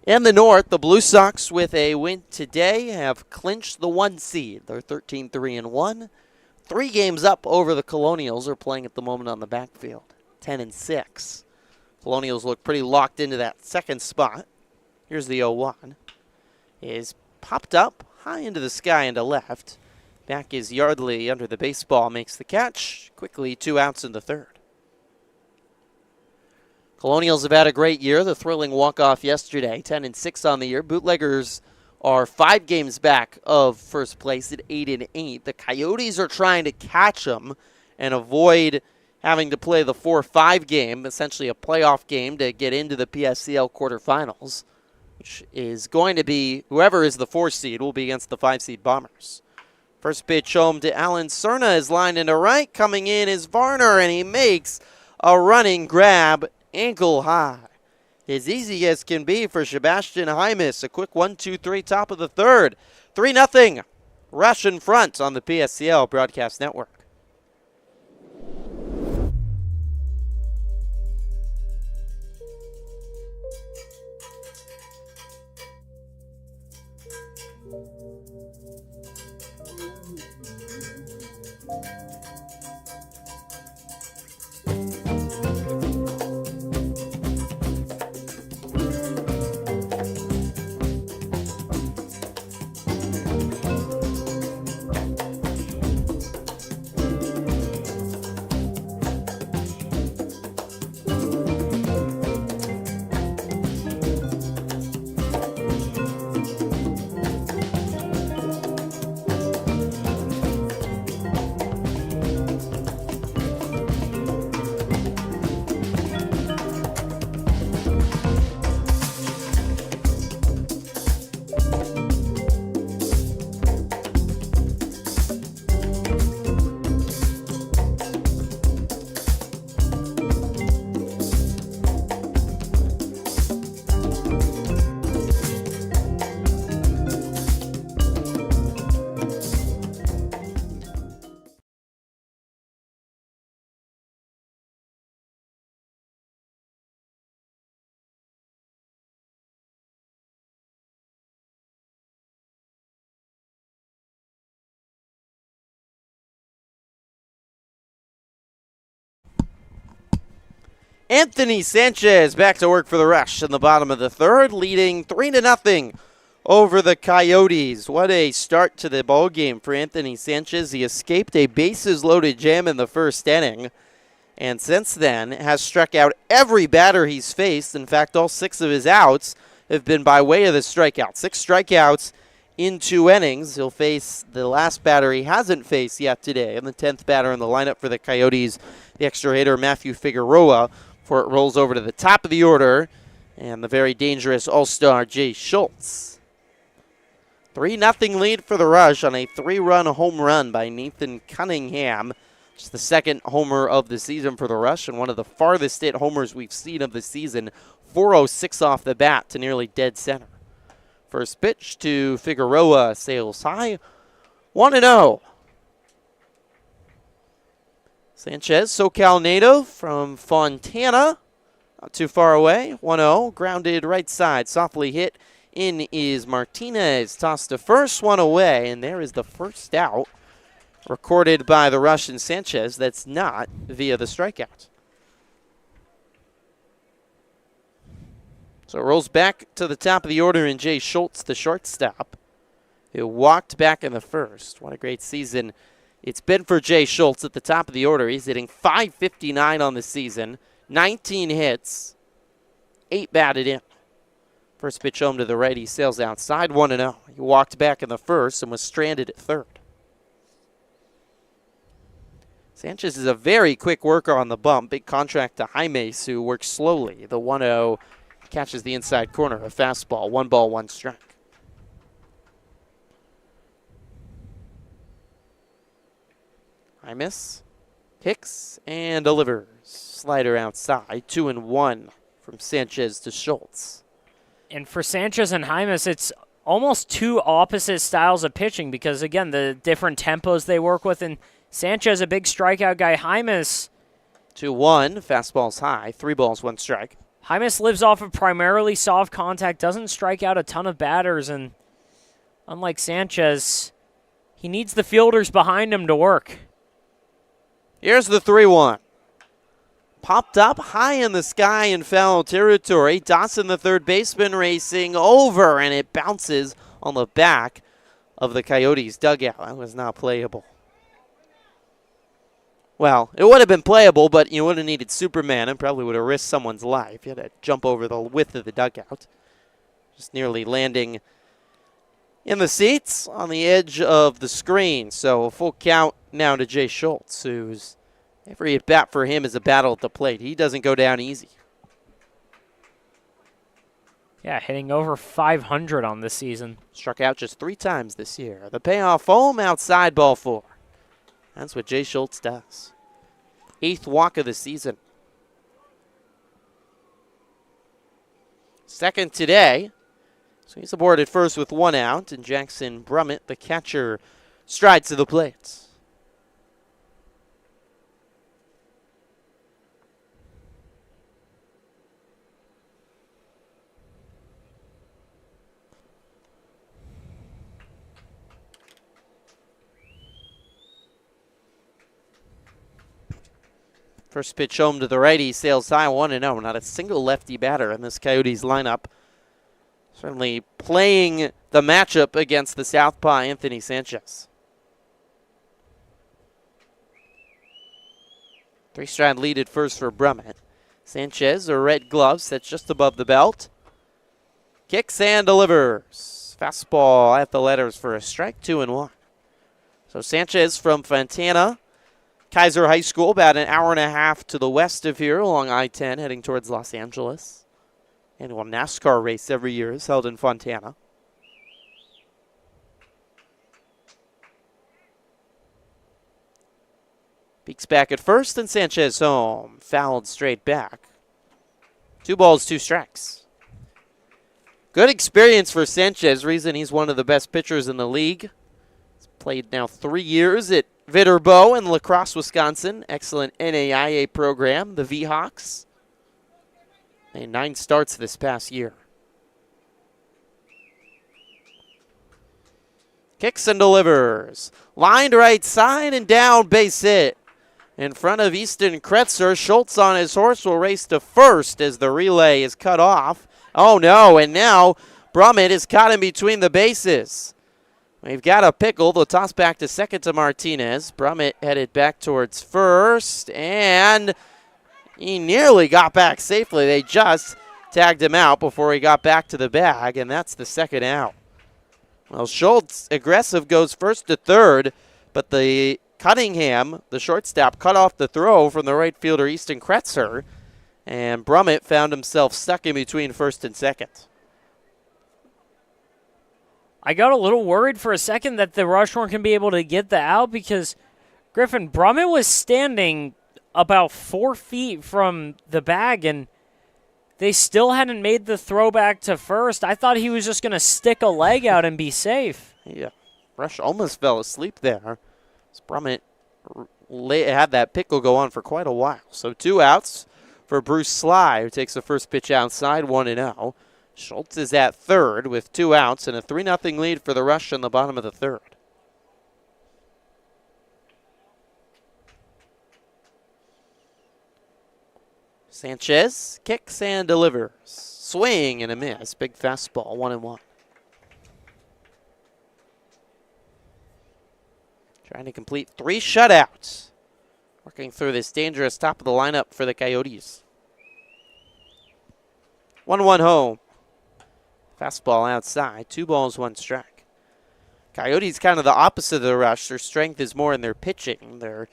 In the North, the Blue Sox, with a win today, have clinched the 1 seed. They're 13-3-1. 3 games up over the Colonials, are playing at the moment on the backfield, 10-6. Colonials look pretty locked into that second spot. Here's the 0-1. Is popped up high into the sky and to left. Back is Yardley under the baseball, makes the catch. Quickly 2 outs in the third. Colonials have had a great year. The thrilling walk-off yesterday, 10-6 on the year. Bootleggers are 5 games back of first place at 8-8. The Coyotes are trying to catch them and avoid having to play the 4-5 game, essentially a playoff game to get into the PSCL quarterfinals, which is going to be, whoever is the 4 seed will be against the 5 seed Bombers. First pitch home to Alan Cerna is lined into right. Coming in is Varner, and he makes a running grab ankle high. As easy as can be for Sebastian Hymas. A quick 1-2-3 top of the third. 3-0 Rush in front on the PSCL Broadcast Network. Anthony Sanchez back to work for the Rush in the bottom of the third, leading 3-0 over the Coyotes. What a start to the ball game for Anthony Sanchez. He escaped a bases-loaded jam in the first inning, and since then has struck out every batter he's faced. In fact, all 6 of his outs have been by way of the strikeout. 6 strikeouts in 2 innings. He'll face the last batter he hasn't faced yet today, and the 10th batter in the lineup for the Coyotes, the extra hitter Matthew Figueroa. Before it rolls over to the top of the order, and the very dangerous all-star Jay Schultz. 3-0 lead for the Rush on a 3-run home run by Nathan Cunningham. Just the second homer of the season for the Rush, and one of the farthest hit homers we've seen of the season. 406 off the bat to nearly dead center. First pitch to Figueroa, sails high, 1-0. Sanchez, SoCal native from Fontana, not too far away, 1-0, grounded right side, softly hit. In is Martinez, tossed to first, 1 away, and there is the first out recorded by the Russian Sanchez. That's not via the strikeout. So it rolls back to the top of the order, and Jay Schultz, the shortstop, who walked back in the first. What a great season it's been for Jay Schultz at the top of the order. He's hitting .559 on the season, 19 hits, 8 batted in. First pitch home to the right. He sails outside 1-0. He walked back in the first and was stranded at third. Sanchez is a very quick worker on the bump. Big contract to Jaimes, who works slowly. The 1-0 catches the inside corner. A fastball. 1 ball, 1 strike. Jaimes kicks and delivers. Slider outside. 2-1 from Sanchez to Schultz. And for Sanchez and Jaimes, it's almost two opposite styles of pitching because, again, the different tempos they work with. And Sanchez, a big strikeout guy. Jaimes. 2-1. Fastball's high. 3 balls, 1 strike. Jaimes lives off of primarily soft contact, doesn't strike out a ton of batters. And unlike Sanchez, he needs the fielders behind him to work. Here's the 3-1. Popped up high in the sky in foul territory. Dawson, the third baseman, racing over, and it bounces on the back of the Coyotes dugout. That was not playable. Well, it would have been playable, but you would have needed Superman and probably would have risked someone's life. You had to jump over the width of the dugout. Just nearly landing in the seats on the edge of the screen. So a full count now to Jay Schultz, who's every at bat for him is a battle at the plate. He doesn't go down easy. Yeah, hitting over 500 on this season. Struck out just 3 times this year. The payoff home, outside, ball 4. That's what Jay Schultz does. 8th walk of the season. Second today. So he's aboard at first with 1 out, and Jackson Brummett, the catcher, strides to the plate. First pitch home to the right. He sails high 1-0. Not a single lefty batter in this Coyotes lineup. Certainly playing the matchup against the southpaw Anthony Sanchez. 3-stride lead at first for Brummett. Sanchez, a red glove, sets just above the belt. Kicks and delivers. Fastball at the letters for a strike, 2-1. So Sanchez from Fontana, Kaiser High School, about an hour and a half to the west of here along I-10, heading towards Los Angeles. Annual NASCAR race every year is held in Fontana. Peeks back at first, and Sanchez home. Fouled straight back. 2 balls, 2 strikes. Good experience for Sanchez, reason he's one of the best pitchers in the league. He's played now 3 years at Viterbo in La Crosse, Wisconsin. Excellent NAIA program, the V-Hawks. And 9 starts this past year. Kicks and delivers. Lined right side and down, base hit. In front of Easton Kretzer, Schultz on his horse will race to first as the relay is cut off. Oh no, and now Brummett is caught in between the bases. We've got a pickle. They'll toss back to second to Martinez. Brummett headed back towards first, and he nearly got back safely. They just tagged him out before he got back to the bag, and that's the second out. Well, Schultz, aggressive, goes first to third, but the Cunningham, the shortstop, cut off the throw from the right fielder Easton Kretzer, and Brummett found himself stuck in between first and second. I got a little worried for a second that the rush weren't going to be able to get the out because Griffin Brummett was standing about 4 feet from the bag, and they still hadn't made the throw back to first. I thought he was just going to stick a leg out and be safe. Yeah, Rush almost fell asleep there. Brummett had that pickle go on for quite a while. So 2 outs for Bruce Sly, who takes the first pitch outside, 1-0. Schultz is at third with 2 outs and a 3-0 lead for the Rush in the bottom of the third. Sanchez kicks and delivers. Swing and a miss. Big fastball, 1-1. Trying to complete 3 shutouts. Working through this dangerous top of the lineup for the Coyotes. 1-1 home. Fastball outside. 2 balls, 1 strike. Coyotes kind of the opposite of the Rush. Their strength is more in their pitching. Their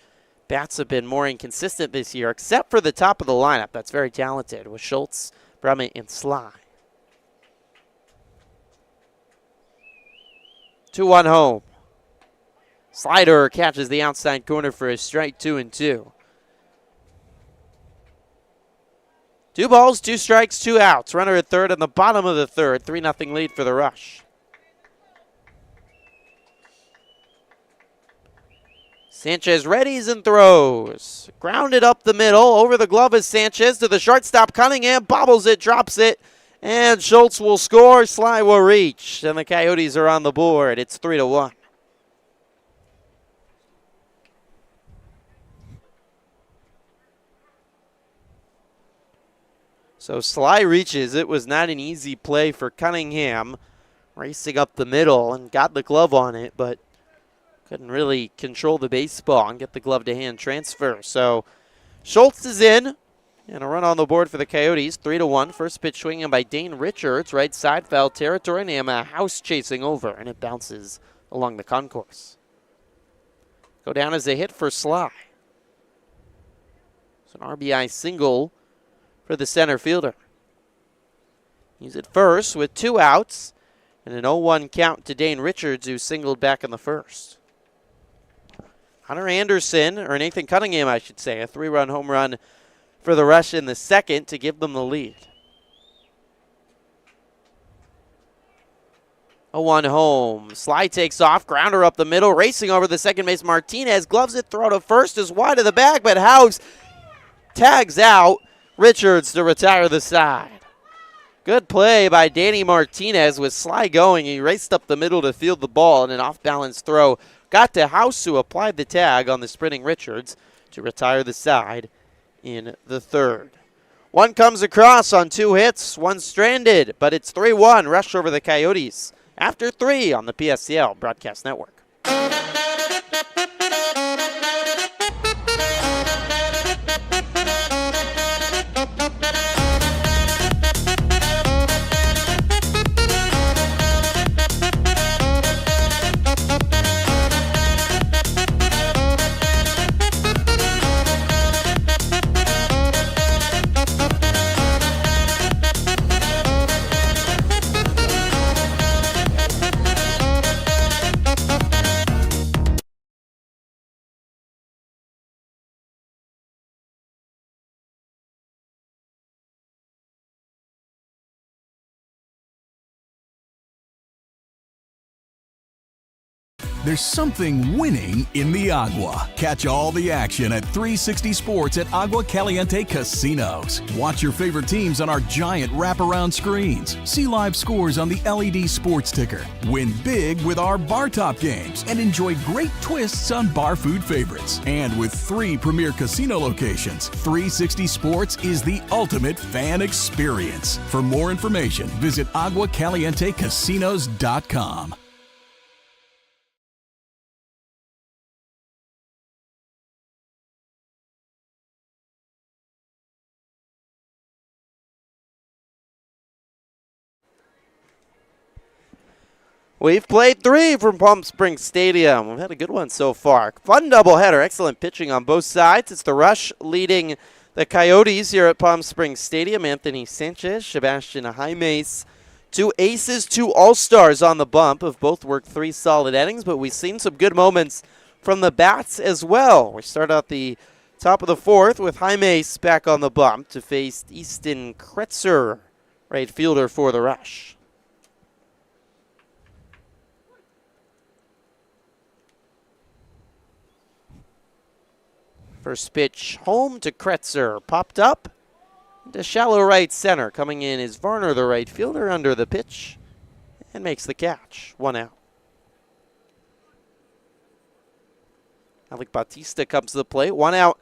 bats have been more inconsistent this year, except for the top of the lineup. That's very talented with Schultz, Brummett, and Sly. 2-1 home. Slider catches the outside corner for a strike, 2-2. 2 balls, 2 strikes, 2 outs. Runner at third in the bottom of the third. 3-0 lead for the Rush. Sanchez readies and throws. Grounded up the middle. Over the glove is Sanchez to the shortstop. Cunningham bobbles it, drops it. And Schultz will score. Sly will reach. And the Coyotes are on the board. It's 3-1. So Sly reaches. It was not an easy play for Cunningham. Racing up the middle and got the glove on it, but couldn't really control the baseball and get the glove to hand transfer. So Schultz is in. And a run on the board for the Coyotes. 3-1. First pitch swinging by Dane Richards. Right side, foul territory. And a house chasing over. And it bounces along the concourse. Go down as a hit for Sly. It's an RBI single for the center fielder. He's at first with 2 outs. And an 0-1 count to Dane Richards, who singled back in the first. Hunter Anderson, or Nathan Cunningham, I should say, a 3-run home run for the Rush in the second to give them the lead. 0-1 home. Sly takes off, grounder up the middle, racing over the second base. Martinez gloves it, throw to first is wide of the bag, but House tags out Richards to retire the side. Good play by Danny Martinez with Sly going. He raced up the middle to field the ball, and an off-balance throw got to House, who applied the tag on the sprinting Richards to retire the side in the third. One comes across on 2 hits, 1 stranded, but it's 3-1. Rush over the Coyotes after 3 on the PSCL Broadcast Network. There's something winning in the Agua. Catch all the action at 360 Sports at Agua Caliente Casinos. Watch your favorite teams on our giant wraparound screens. See live scores on the LED sports ticker. Win big with our bar top games and enjoy great twists on bar food favorites. And with 3 premier casino locations, 360 Sports is the ultimate fan experience. For more information, visit aguacalientecasinos.com. We've played 3 from Palm Springs Stadium. We've had a good one so far. Fun doubleheader. Excellent pitching on both sides. It's the Rush leading the Coyotes here at Palm Springs Stadium. Anthony Sanchez, Sebastian Jaimes. 2 aces, 2 all-stars on the bump. Have both worked 3 solid innings, but we've seen some good moments from the bats as well. We start out the top of the 4th with Jaimes back on the bump to face Easton Kretzer, right fielder for the Rush. First pitch home to Kretzer. Popped up to shallow right center. Coming in is Varner, the right fielder, under the pitch and makes the catch. 1 out. Alec Bautista comes to the plate. 1 out.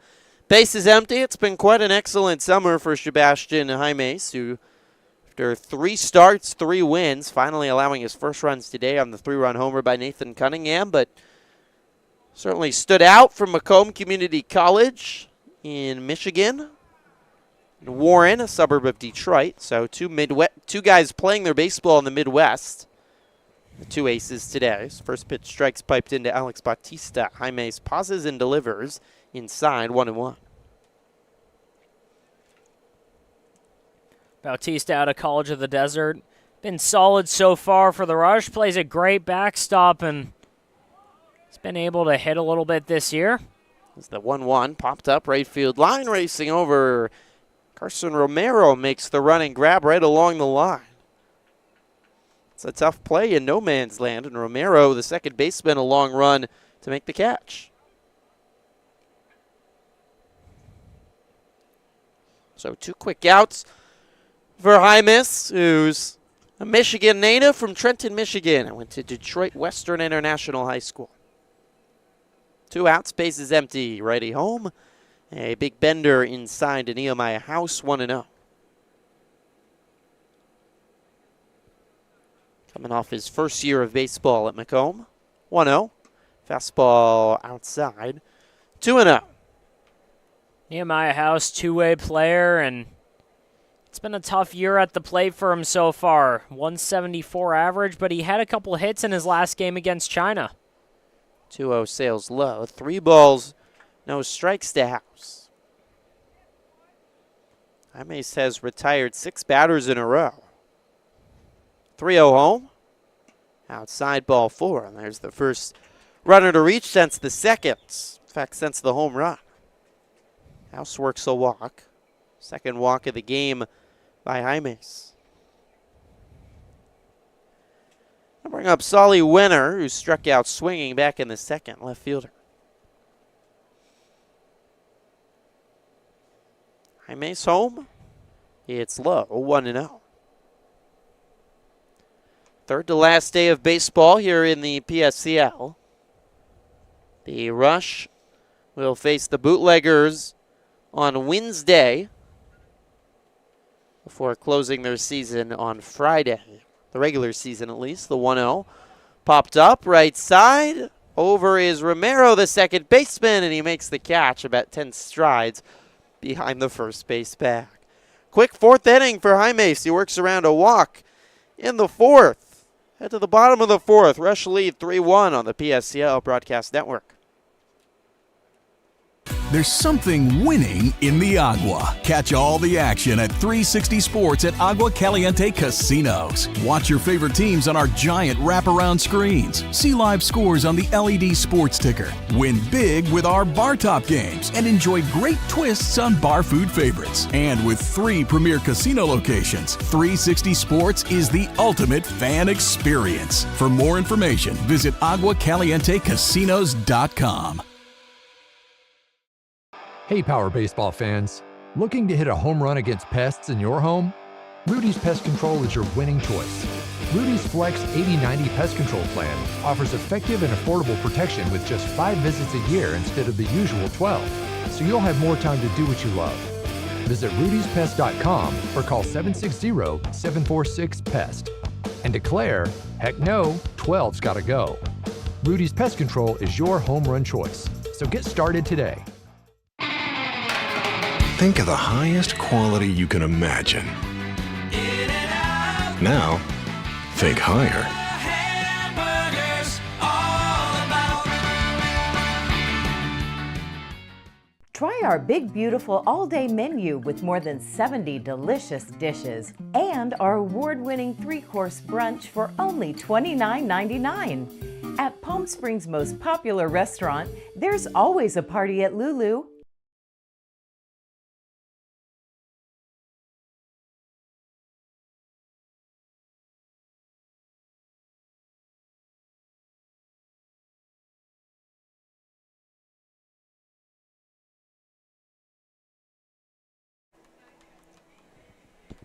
Base is empty. It's been quite an excellent summer for Sebastian Jaimes, who, after 3 starts, 3 wins, finally allowing his first runs today on the 3-run homer by Nathan Cunningham, but certainly stood out from Macomb Community College in Michigan. in Warren, a suburb of Detroit. So two guys playing their baseball in the Midwest. The two aces today. First pitch strikes piped into Alex Bautista. Jaimes pauses and delivers inside 1-1. Bautista out of College of the Desert. Been solid so far for the Rush. Plays a great backstop and he's been able to hit a little bit this year. As the 1-1 popped up right field line, racing over. Carson Romero makes the running grab right along the line. It's a tough play in no man's land, and Romero, the second baseman, a long run to make the catch. So 2 quick outs for Jaimes, who's a Michigan native from Trenton, Michigan. I went to Detroit Western International High School. 2 outs, bases empty, righty home. A big bender inside to Nehemiah House, 1-0. Coming off his first year of baseball at Macomb. 1-0. Fastball outside. 2-0. Nehemiah House, two-way player, and it's been a tough year at the plate for him so far. 174 average, but he had a couple hits in his last game against China. 2-0 sails low. 3 balls, no strikes to House. Jaimes has retired 6 batters in a row. 3-0 home. Outside ball 4. And there's the first runner to reach since the second. In fact, since the home run. House works a walk. Second walk of the game by Jaimes. I'll bring up Solly Winner, who struck out swinging back in the second, left fielder. Jaimes home. It's low, 1-0. Third to last day of baseball here in the PSCL. The Rush will face the Bootleggers on Wednesday before closing their season on Friday. The regular season, at least. The 1-0 popped up right side. Over is Romero, the second baseman, and he makes the catch about 10 strides behind the first base bag. Quick 4th inning for Jaimes. He works around a walk in the 4th. Head to the bottom of the 4th. Rush lead 3-1 on the PSCL Broadcast Network. There's something winning in the Agua. Catch all the action at 360 Sports at Agua Caliente Casinos. Watch your favorite teams on our giant wraparound screens. See live scores on the LED sports ticker. Win big with our bar top games and enjoy great twists on bar food favorites. And with 3 premier casino locations, 360 Sports is the ultimate fan experience. For more information, visit aguacalientecasinos.com. Hey Power Baseball fans, looking to hit a home run against pests in your home? Rudy's Pest Control is your winning choice. Rudy's Flex 80/90 Pest Control Plan offers effective and affordable protection with just 5 visits a year instead of the usual 12, so you'll have more time to do what you love. Visit rudyspest.com or call 760-746-PEST and declare, heck no, 12's gotta go. Rudy's Pest Control is your home run choice, so get started today. Think of the highest quality you can imagine. Now, think higher. Try our big, beautiful all-day menu with more than 70 delicious dishes and our award-winning 3-course brunch for only $29.99. At Palm Springs' most popular restaurant, there's always a party at Lulu.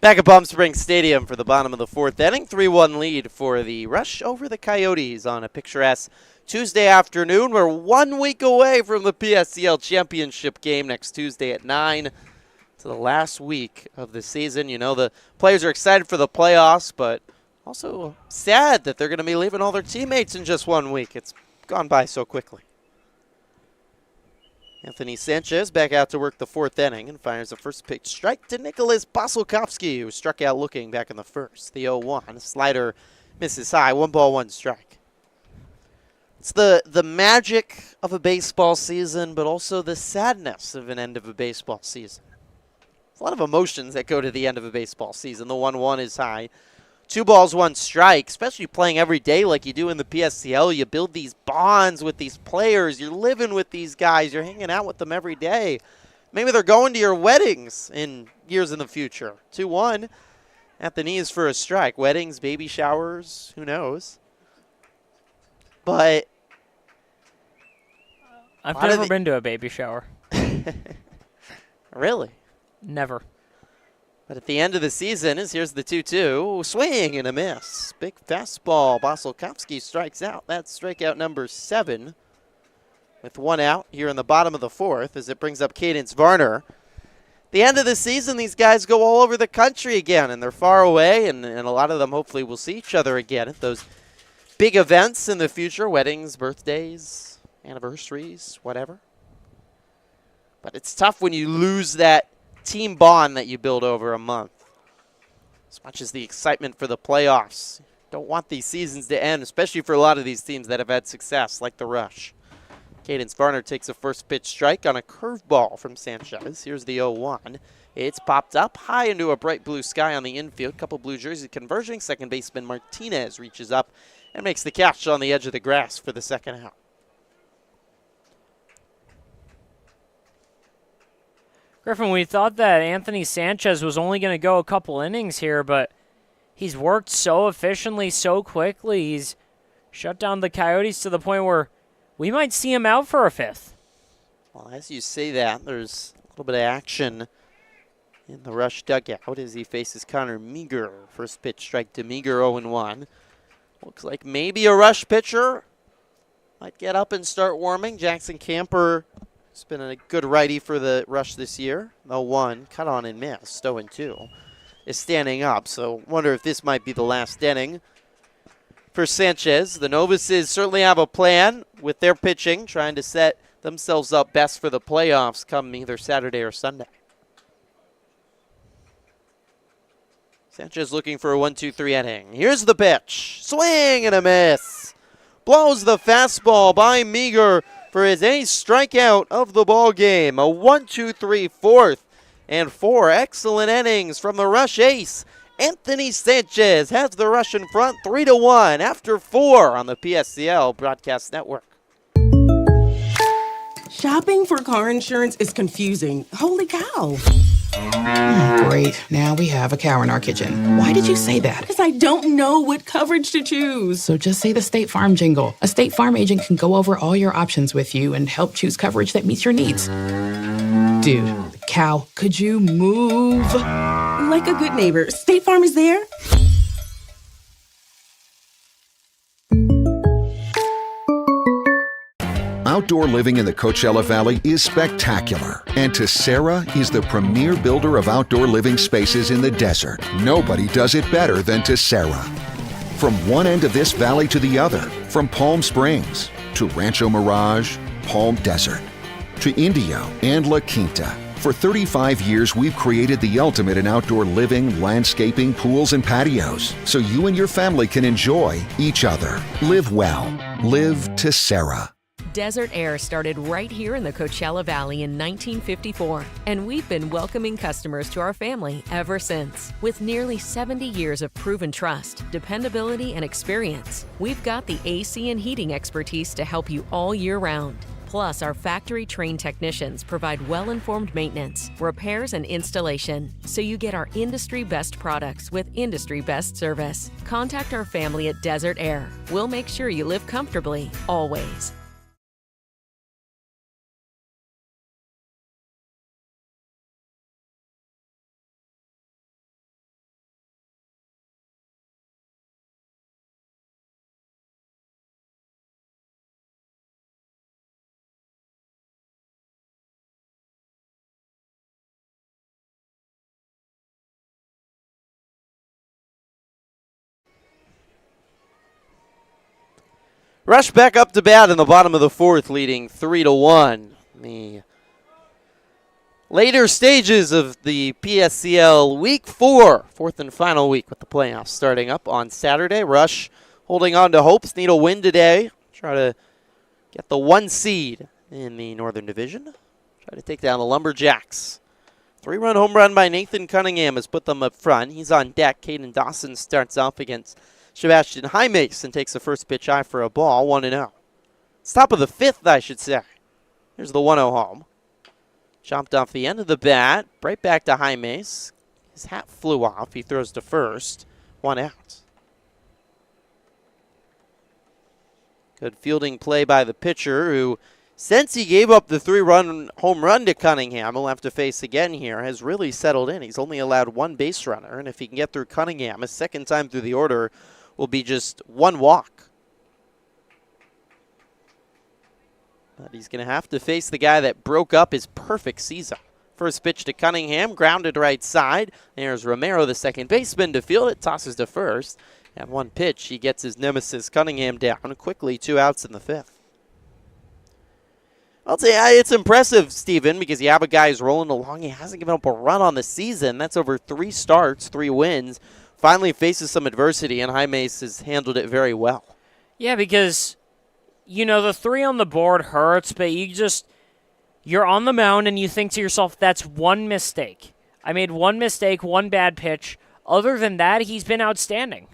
Back at Palm Springs Stadium for the bottom of the 4th inning. 3-1 lead for the Rush over the Coyotes on a picturesque Tuesday afternoon. We're 1 week away from the PSCL Championship game next Tuesday at 9. To the last week of the season. You know, the players are excited for the playoffs, but also sad that they're going to be leaving all their teammates in just 1 week. It's gone by so quickly. Anthony Sanchez back out to work the fourth inning and fires a first pitch strike to Nicholas Basilkovsky, who struck out looking back in the first. The 0-1. Slider misses high. 1 ball, 1 strike. It's the magic of a baseball season, but also the sadness of an end of a baseball season. There's a lot of emotions that go to the end of a baseball season. The 1-1 is high. 2 balls, 1 strike, especially playing every day like you do in the PSCL. You build these bonds with these players. You're living with these guys. You're hanging out with them every day. Maybe they're going to your weddings in years in the future. 2-1 at the knees for a strike. Weddings, baby showers, who knows? But I've never been to a baby shower. Really? Never. But at the end of the season, here's the 2-2. Swing and a miss. Big fastball. Basilkovsky strikes out. That's strikeout number 7. With 1 out here in the bottom of the 4th as it brings up Cadence Varner. The end of the season, these guys go all over the country again, and they're far away, and a lot of them hopefully will see each other again at those big events in the future, weddings, birthdays, anniversaries, whatever. But it's tough when you lose that team bond that you build over a month. As much as the excitement for the playoffs. Don't want these seasons to end, especially for a lot of these teams that have had success, like the Rush. Cadence Varner takes a first pitch strike on a curveball from Sanchez. Here's the 0-1. It's popped up high into a bright blue sky on the infield. Couple blue jerseys converging. Second baseman Martinez reaches up and makes the catch on the edge of the grass for the second out. Griffin, we thought that Anthony Sanchez was only going to go a couple innings here, but he's worked so efficiently, so quickly. He's shut down the Coyotes to the point where we might see him out for a 5th. Well, as you say that, there's a little bit of action in the Rush dugout as he faces Connor Meager. First pitch strike to Meager, 0-1. Looks like maybe a Rush pitcher might get up and start warming. Jackson Camper has been a good righty for the Rush this year. 0-1, cut on and missed. 0-2 is standing up, so wonder if this might be the last inning for Sanchez. The Novices certainly have a plan with their pitching, trying to set themselves up best for the playoffs come either Saturday or Sunday. Sanchez looking for a 1-2-3 inning. Here's the pitch. Swing and a miss. Blows the fastball by Meager for his 8th strikeout of the ball game. A 1-2-3 4th and 4 excellent innings from the Rush ace. Anthony Sanchez has the Rush in front 3-1 after 4 on the PSCL Broadcast Network. Shopping for car insurance is confusing. Holy cow. Great. Now we have a cow in our kitchen. Why did you say that? Because I don't know what coverage to choose. So just say the State Farm jingle. A State Farm agent can go over all your options with you and help choose coverage that meets your needs. Dude, cow, could you move? Like a good neighbor, State Farm is there. Outdoor living in the Coachella Valley is spectacular, and Tessera is the premier builder of outdoor living spaces in the desert. Nobody does it better than Tessera. From one end of this valley to the other, from Palm Springs to Rancho Mirage, Palm Desert, to Indio and La Quinta. For 35 years, we've created the ultimate in outdoor living, landscaping, pools, and patios, so you and your family can enjoy each other. Live well. Live Tessera. Desert Air started right here in the Coachella Valley in 1954, and we've been welcoming customers to our family ever since. With nearly 70 years of proven trust, dependability, and experience, we've got the AC and heating expertise to help you all year round. Plus, our factory-trained technicians provide well-informed maintenance, repairs, and installation, so you get our industry-best products with industry-best service. Contact our family at Desert Air. We'll make sure you live comfortably, always. Rush back up to bat in the bottom of the 4th, leading 3-1. The Later stages of the PSCL Week 4, fourth and final week with the playoffs starting up on Saturday. Rush holding on to hopes. Need a win today. Try to get the 1 seed in the Northern Division. Try to take down the Lumberjacks. 3-run home run by Nathan Cunningham has put them up front. He's on deck. Caden Dawson starts off against Sebastian Hymakes and takes the first pitch high for a ball, 1-0. It's top of the 5th, I should say. Here's the 1-0 home. Chomped off the end of the bat, right back to Hymakes. His hat flew off. He throws to first, 1 out. Good fielding play by the pitcher, who, since he gave up the 3-run home run to Cunningham, he'll have to face again here, has really settled in. He's only allowed 1 base runner, and if he can get through Cunningham, his second time through the order will be just 1 walk. But he's going to have to face the guy that broke up his perfect season. First pitch to Cunningham, grounded right side. There's Romero, the second baseman, to field it, tosses to first. And 1 pitch, he gets his nemesis Cunningham down quickly, 2 outs in the 5th. I'll say it's impressive, Steven, because you have a guy who's rolling along. He hasn't given up a run on the season. That's over 3 starts, 3 wins. Finally faces some adversity, and Hymakes has handled it very well. Yeah, because, you know, the 3 on the board hurts, but you're on the mound and you think to yourself, that's 1 mistake. I made 1 mistake, 1 bad pitch. Other than that, he's been outstanding.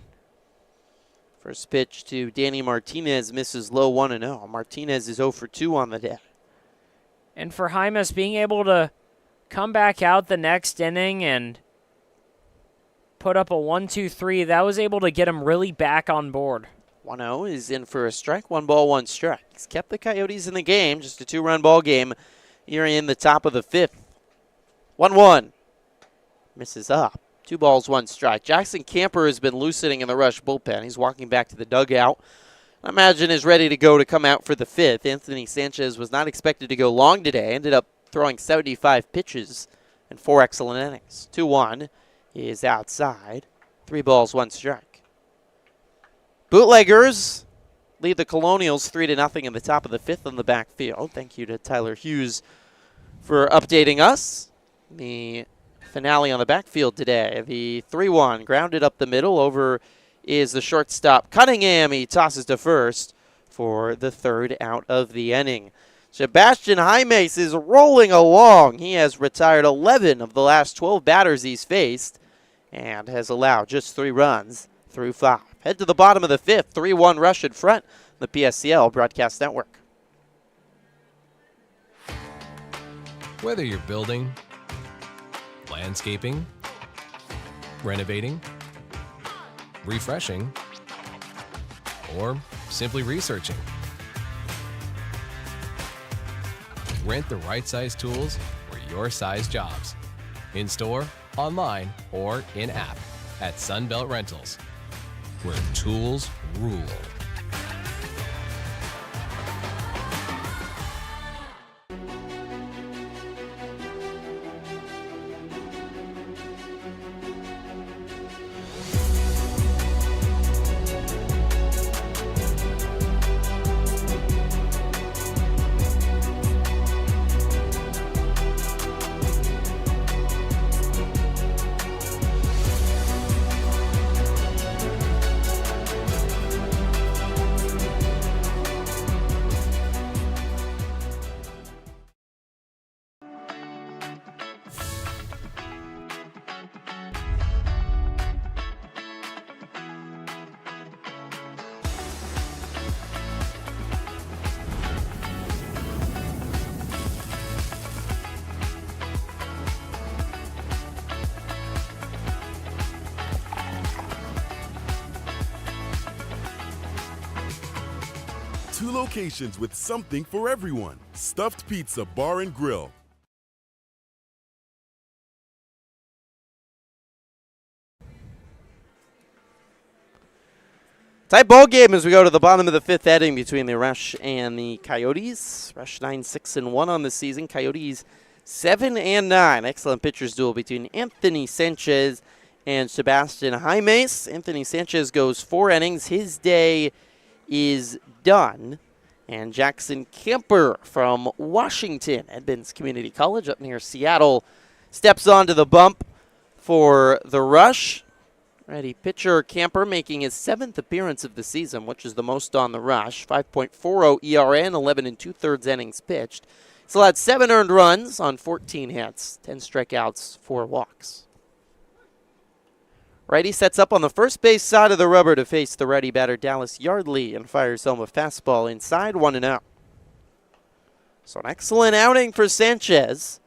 First pitch to Danny Martinez misses low, 1-0. Martinez is 0 for 2 on the day. And for Hymas being able to come back out the next inning and put up a 1-2-3, that was able to get him really back on board. 1-0 is in for a strike, 1 ball, 1 strike. He's kept the Coyotes in the game, just a 2-run ball game here in the top of the 5th. 1-1. Misses up. 2 balls, 1 strike. Jackson Camper has been loosening in the Rush bullpen. He's walking back to the dugout. I imagine is ready to go to come out for the 5th. Anthony Sanchez was not expected to go long today. Ended up throwing 75 pitches and 4 excellent innings. 2-1 is outside. 3 balls, 1 strike. Bootleggers lead the Colonials 3-0 in the top of the 5th on the backfield. Thank you to Tyler Hughes for updating us. The finale on the backfield today. The 3-1 grounded up the middle. Over is the shortstop Cunningham. He tosses to first for the 3rd out of the inning. Sebastian Hymakes is rolling along. He has retired 11 of the last 12 batters he's faced and has allowed just 3 runs through 5. Head to the bottom of the 5th. 3-1 Rush in front. The PSCL Broadcast Network. Whether you're building, landscaping, renovating, refreshing, or simply researching, rent the right size tools for your size jobs. In store, online, or in app at Sunbelt Rentals, where tools rule. Two locations with something for everyone. Stuffed Pizza Bar and Grill. Tight ball game as we go to the bottom of the 5th inning between the Rush and the Coyotes. Rush 9-6-1 on the season. Coyotes 7-9. Excellent pitchers duel between Anthony Sanchez and Sebastian Hymakes. Anthony Sanchez goes 4 innings. His day is done. And Jackson Camper from Washington, Edmonds Community College up near Seattle, steps onto the bump for the Rush. Ready pitcher Camper making his 7th appearance of the season, which is the most on the Rush. 5.40 ERA and 11 2/3 innings pitched. He's allowed 7 earned runs on 14 hits, 10 strikeouts, 4 walks. Righty sets up on the first base side of the rubber to face the righty batter Dallas Yardley and fires home a fastball inside 1-0. So an excellent outing for Sanchez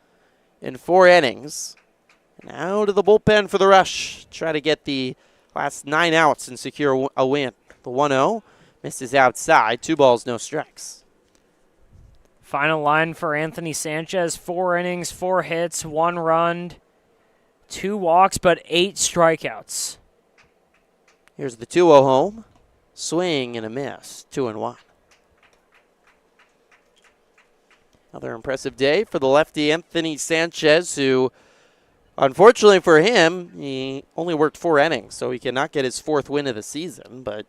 in 4 innings. Now to the bullpen for the Rush. Try to get the last 9 outs and secure a win. The 1-0 misses outside. 2 balls, no strikes. Final line for Anthony Sanchez. 4 innings, 4 hits, 1 run, 2 walks, but 8 strikeouts. Here's the 2-0 home. Swing and a miss. 2-1. Another impressive day for the lefty Anthony Sanchez, who, unfortunately for him, he only worked 4 innings, so he cannot get his 4th win of the season, but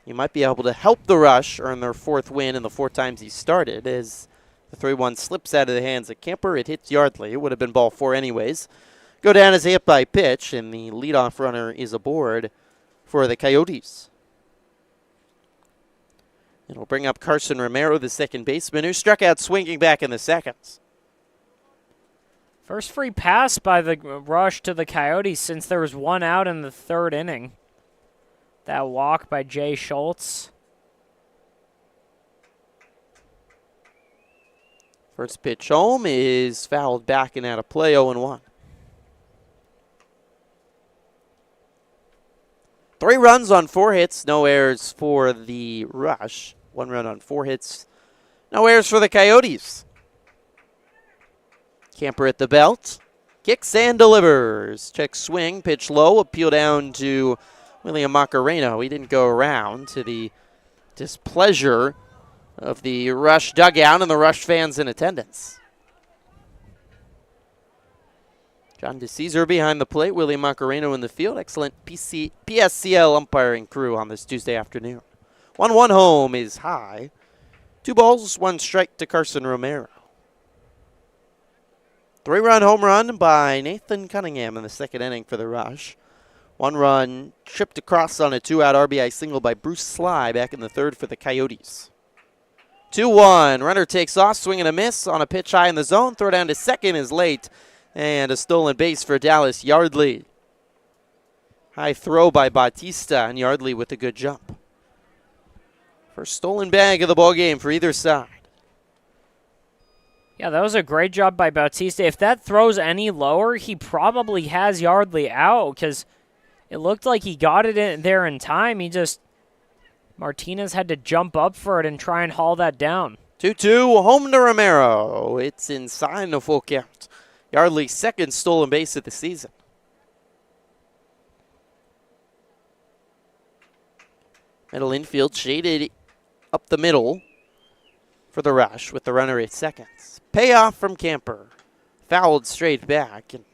he might be able to help the Rush earn their 4th win in the 4 times he started, as the 3-1 slips out of the hands of Camper. It hits Yardley. It would have been ball 4 anyways. Go down as a hit by pitch, and the leadoff runner is aboard for the Coyotes. It'll bring up Carson Romero, the second baseman, who struck out swinging back in the seconds. First free pass by the Rush to the Coyotes since there was 1 out in the 3rd inning. That walk by Jay Schultz. First pitch home is fouled back and out of play, 0-1. 3 runs on 4 hits, no errors for the Rush. 1 run on 4 hits, no errors for the Coyotes. Camper at the belt, kicks and delivers. Check swing, pitch low, appeal down to William Macareno. He didn't go around, to the displeasure of the Rush dugout and the Rush fans in attendance. John DeCesar behind the plate, William Macareno in the field. Excellent PSCL umpiring crew on this Tuesday afternoon. 1-1 home is high. 2 balls, 1 strike to Carson Romero. 3-run home run by Nathan Cunningham in the 2nd inning for the Rush. 1 run tripped across on a 2-out RBI single by Bruce Sly back in the 3rd for the Coyotes. 2-1. Runner takes off, swing and a miss on a pitch high in the zone. Throw down to second is late. And a stolen base for Dallas Yardley. High throw by Bautista, and Yardley with a good jump. First stolen bag of the ball game for either side. Yeah, that was a great job by Bautista. If that throws any lower, he probably has Yardley out, because it looked like he got it in there in time. Martinez had to jump up for it and try and haul that down. 2-2, home to Romero. It's inside the full count. Yardley's 2nd stolen base of the season. Middle infield shaded up the middle for the Rush with the runner at second. Payoff from Camper. Fouled straight back, and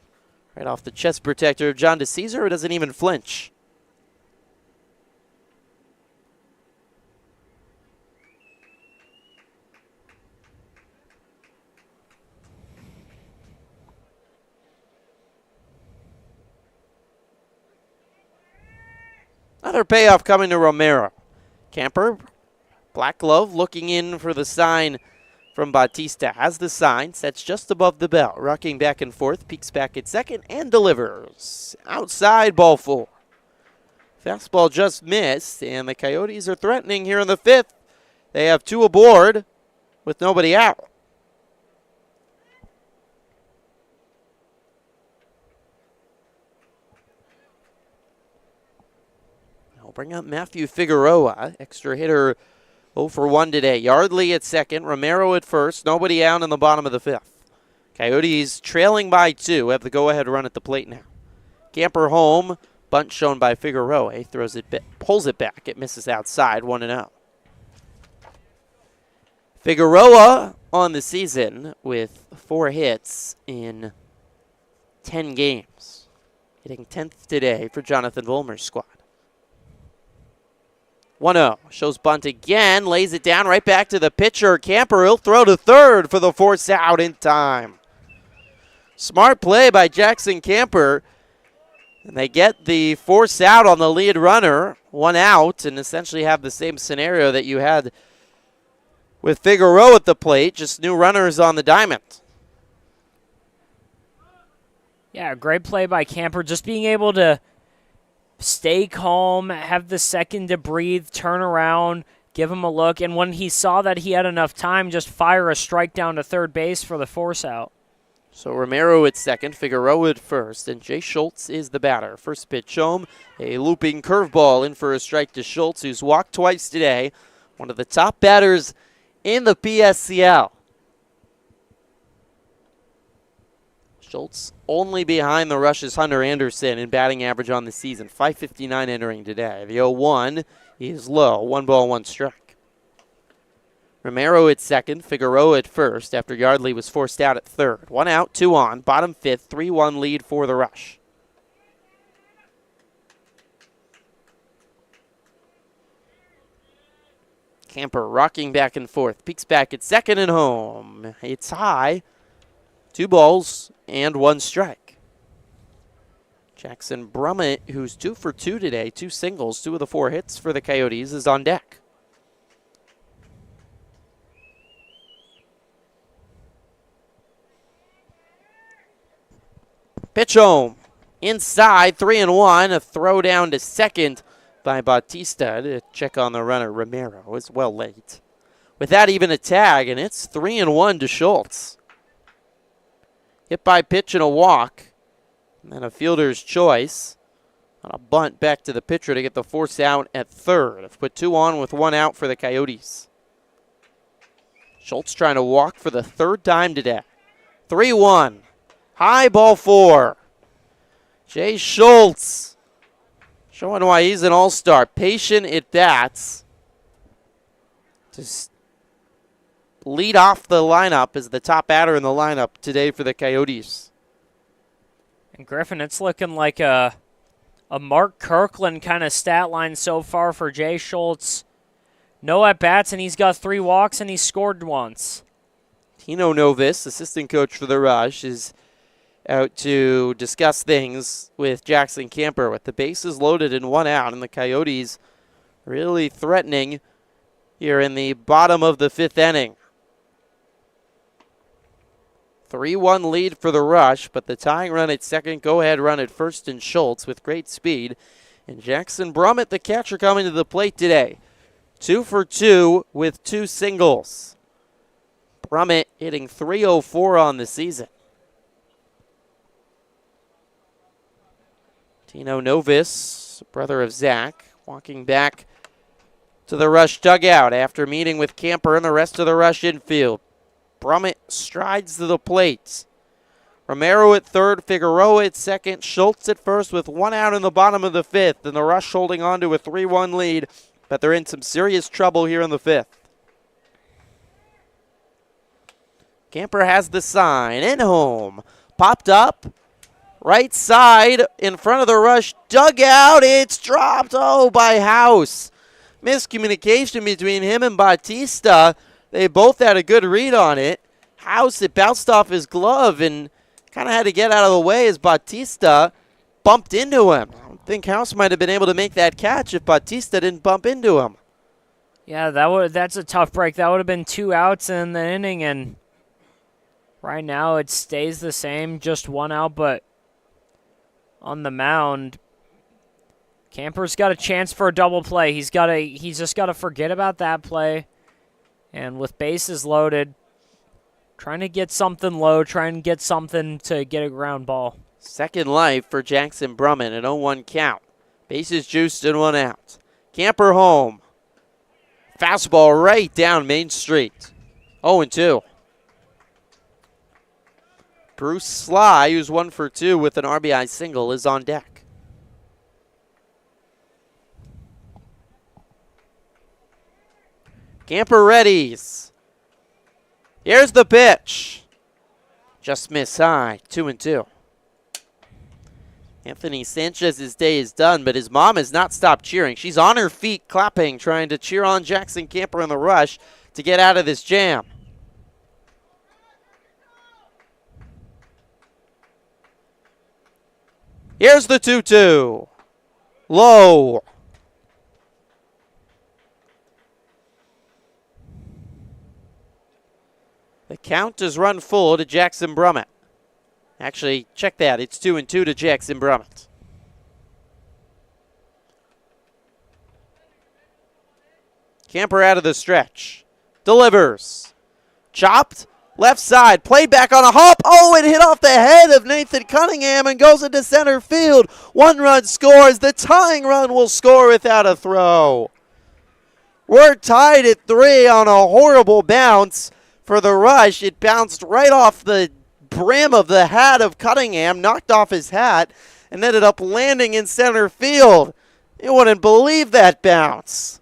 right off the chest protector of John DeCesar, who doesn't even flinch. Another payoff coming to Romero. Camper, black glove, looking in for the sign from Bautista. Has the sign, sets just above the belt, rocking back and forth, peeks back at second, and delivers. Outside, ball 4. Fastball just missed, and the Coyotes are threatening here in the 5th. They have 2 aboard with nobody out. Bring up Matthew Figueroa, extra hitter 0 for 1 today. Yardley at second, Romero at first, nobody out in the bottom of the 5th. Coyotes trailing by 2, have the go-ahead run at the plate now. Camper home, bunt shown by Figueroa. He throws it, pulls it back. It misses outside, 1-0. Figueroa on the season with 4 hits in 10 games. Hitting 10th today for Jonathan Vollmer's squad. 1-0. Shows bunt again, lays it down right back to the pitcher. Camper, he'll throw to third for the force out in time. Smart play by Jackson Camper. And they get the force out on the lead runner, 1 out, and essentially have the same scenario that you had with Figueroa at the plate, just new runners on the diamond. Yeah, great play by Camper, just being able to stay calm, have the second to breathe, turn around, give him a look, and when he saw that he had enough time, just fire a strike down to third base for the force out. So Romero at second, Figueroa at first, and Jay Schultz is the batter. First pitch home, a looping curveball in for a strike to Schultz, who's walked twice today. One of the top batters in the PSCL. Schultz only behind the Rush's Hunter Anderson in batting average on the season, .559 entering today. The 0-1 is low, 1 ball, 1 strike. Romero at second, Figueroa at first after Yardley was forced out at third. 1 out, 2 on, bottom fifth, 3-1 lead for the Rush. Camper rocking back and forth, peeks back at second and home. It's high, 2 balls and 1 strike. Jackson Brummett, who's 2 for 2 today, 2 singles, 2 of the 4 hits for the Coyotes, is on deck. Pitch home. Inside, 3-1. A throw down to second by Bautista to check on the runner. Romero is well late. Without even a tag, and it's 3-1 to Schultz. Hit by pitch and a walk. And then a fielder's choice on a bunt back to the pitcher to get the force out at third. I've put 2 on with 1 out for the Coyotes. Schultz trying to walk for the 3rd time today. 3-1. High ball 4. Jay Schultz showing why he's an all-star. Patient at bats. Just lead off the lineup as the top batter in the lineup today for the Coyotes. And Griffin, it's looking like a Mark Kirkland kind of stat line so far for Jay Schultz. No at-bats, and he's got 3 walks, and he's scored once. Tino Novis, assistant coach for the Rush, is out to discuss things with Jackson Camper with the bases loaded and 1 out, and the Coyotes really threatening here in the bottom of the 5th inning. 3-1 lead for the Rush, but the tying run at second, go-ahead run at first, and Schultz with great speed. And Jackson Brummett, the catcher, coming to the plate today. 2 for 2 with 2 singles. Brummett hitting .304 on the season. Tino Novis, brother of Zach, walking back to the Rush dugout after meeting with Camper and the rest of the Rush infield. Brummett strides to the plate. Romero at third, Figueroa at second, Schultz at first with 1 out in the bottom of the 5th, and the Rush holding on to a 3-1 lead, but they're in some serious trouble here in the 5th. Camper has the sign, and home. Popped up, right side, in front of the Rush dugout. It's dropped, by House. Miscommunication between him and Bautista. They both had a good read on it. House, it bounced off his glove and kind of had to get out of the way as Bautista bumped into him. I don't think House might have been able to make that catch if Bautista didn't bump into him. Yeah, that's a tough break. That would have been 2 outs in the inning, and right now it stays the same, just 1 out, but on the mound, Camper's got a chance for a double play. He's just got to forget about that play. And with bases loaded, trying to get something low, trying to get something to get a ground ball. Second life for Jackson Brummett, an 0-1 count. Bases juiced and 1 out. Camper home. Fastball right down Main Street. 0-2. Bruce Sly, who's 1 for 2 with an RBI single, is on deck. Camper readies. Here's the pitch. Just miss high, 2-2. Anthony Sanchez's day is done, but his mom has not stopped cheering. She's on her feet clapping, trying to cheer on Jackson Camper in the rush to get out of this jam. Here's the 2-2. Low. The count is run full to Jackson Brummett. Actually, check that. It's 2-2 to Jackson Brummett. Camper out of the stretch. Delivers. Chopped. Left side. Played back on a hop. Oh, it hit off the head of Nathan Cunningham and goes into center field. 1 run scores. The tying run will score without a throw. We're tied at 3 on a horrible bounce for the Rush. It bounced right off the brim of the hat of Cunningham, knocked off his hat, and ended up landing in center field. You wouldn't believe that bounce.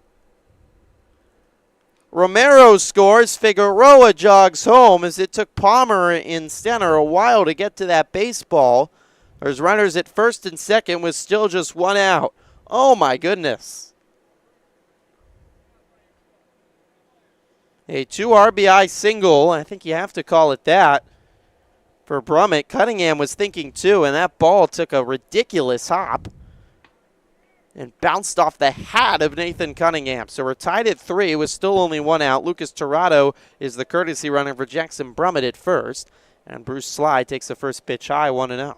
Romero scores. Figueroa jogs home as it took Palmer in center a while to get to that baseball. There's runners at first and second with still just 1 out. Oh my goodness. A 2 RBI single, I think you have to call it that, for Brummett. Cunningham was thinking too, and that ball took a ridiculous hop and bounced off the hat of Nathan Cunningham. So we're tied at 3 with still only 1 out. Lucas Torrado is the courtesy runner for Jackson Brummett at first, and Bruce Sly takes the first pitch high, 1-0.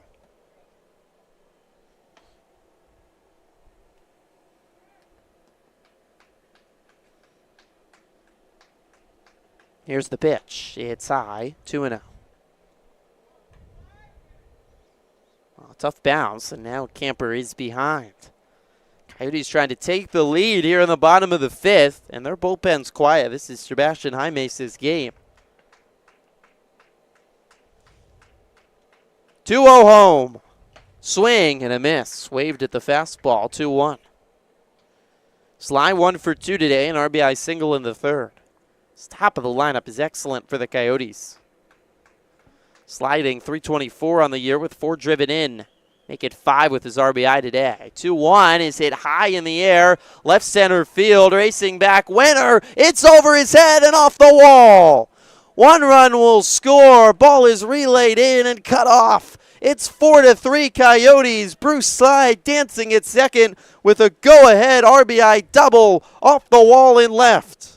Here's the pitch. It's high, 2-0. Well, tough bounce, and now Camper is behind. Coyotes trying to take the lead here in the bottom of the 5th, and their bullpen's quiet. This is Sebastian Jaime's game. 2-0 home. Swing and a miss. Waved at the fastball, 2-1. Sly 1 for 2 today, an RBI single in the 3rd. This top of the lineup is excellent for the Coyotes. Sliding .324 on the year with 4 driven in. Make it 5 with his RBI today. 2-1 is hit high in the air. Left center field, racing back. Winner, it's over his head and off the wall. 1 run will score. Ball is relayed in and cut off. It's 4-3 Coyotes. Bruce Sly dancing at second with a go-ahead RBI double off the wall in left.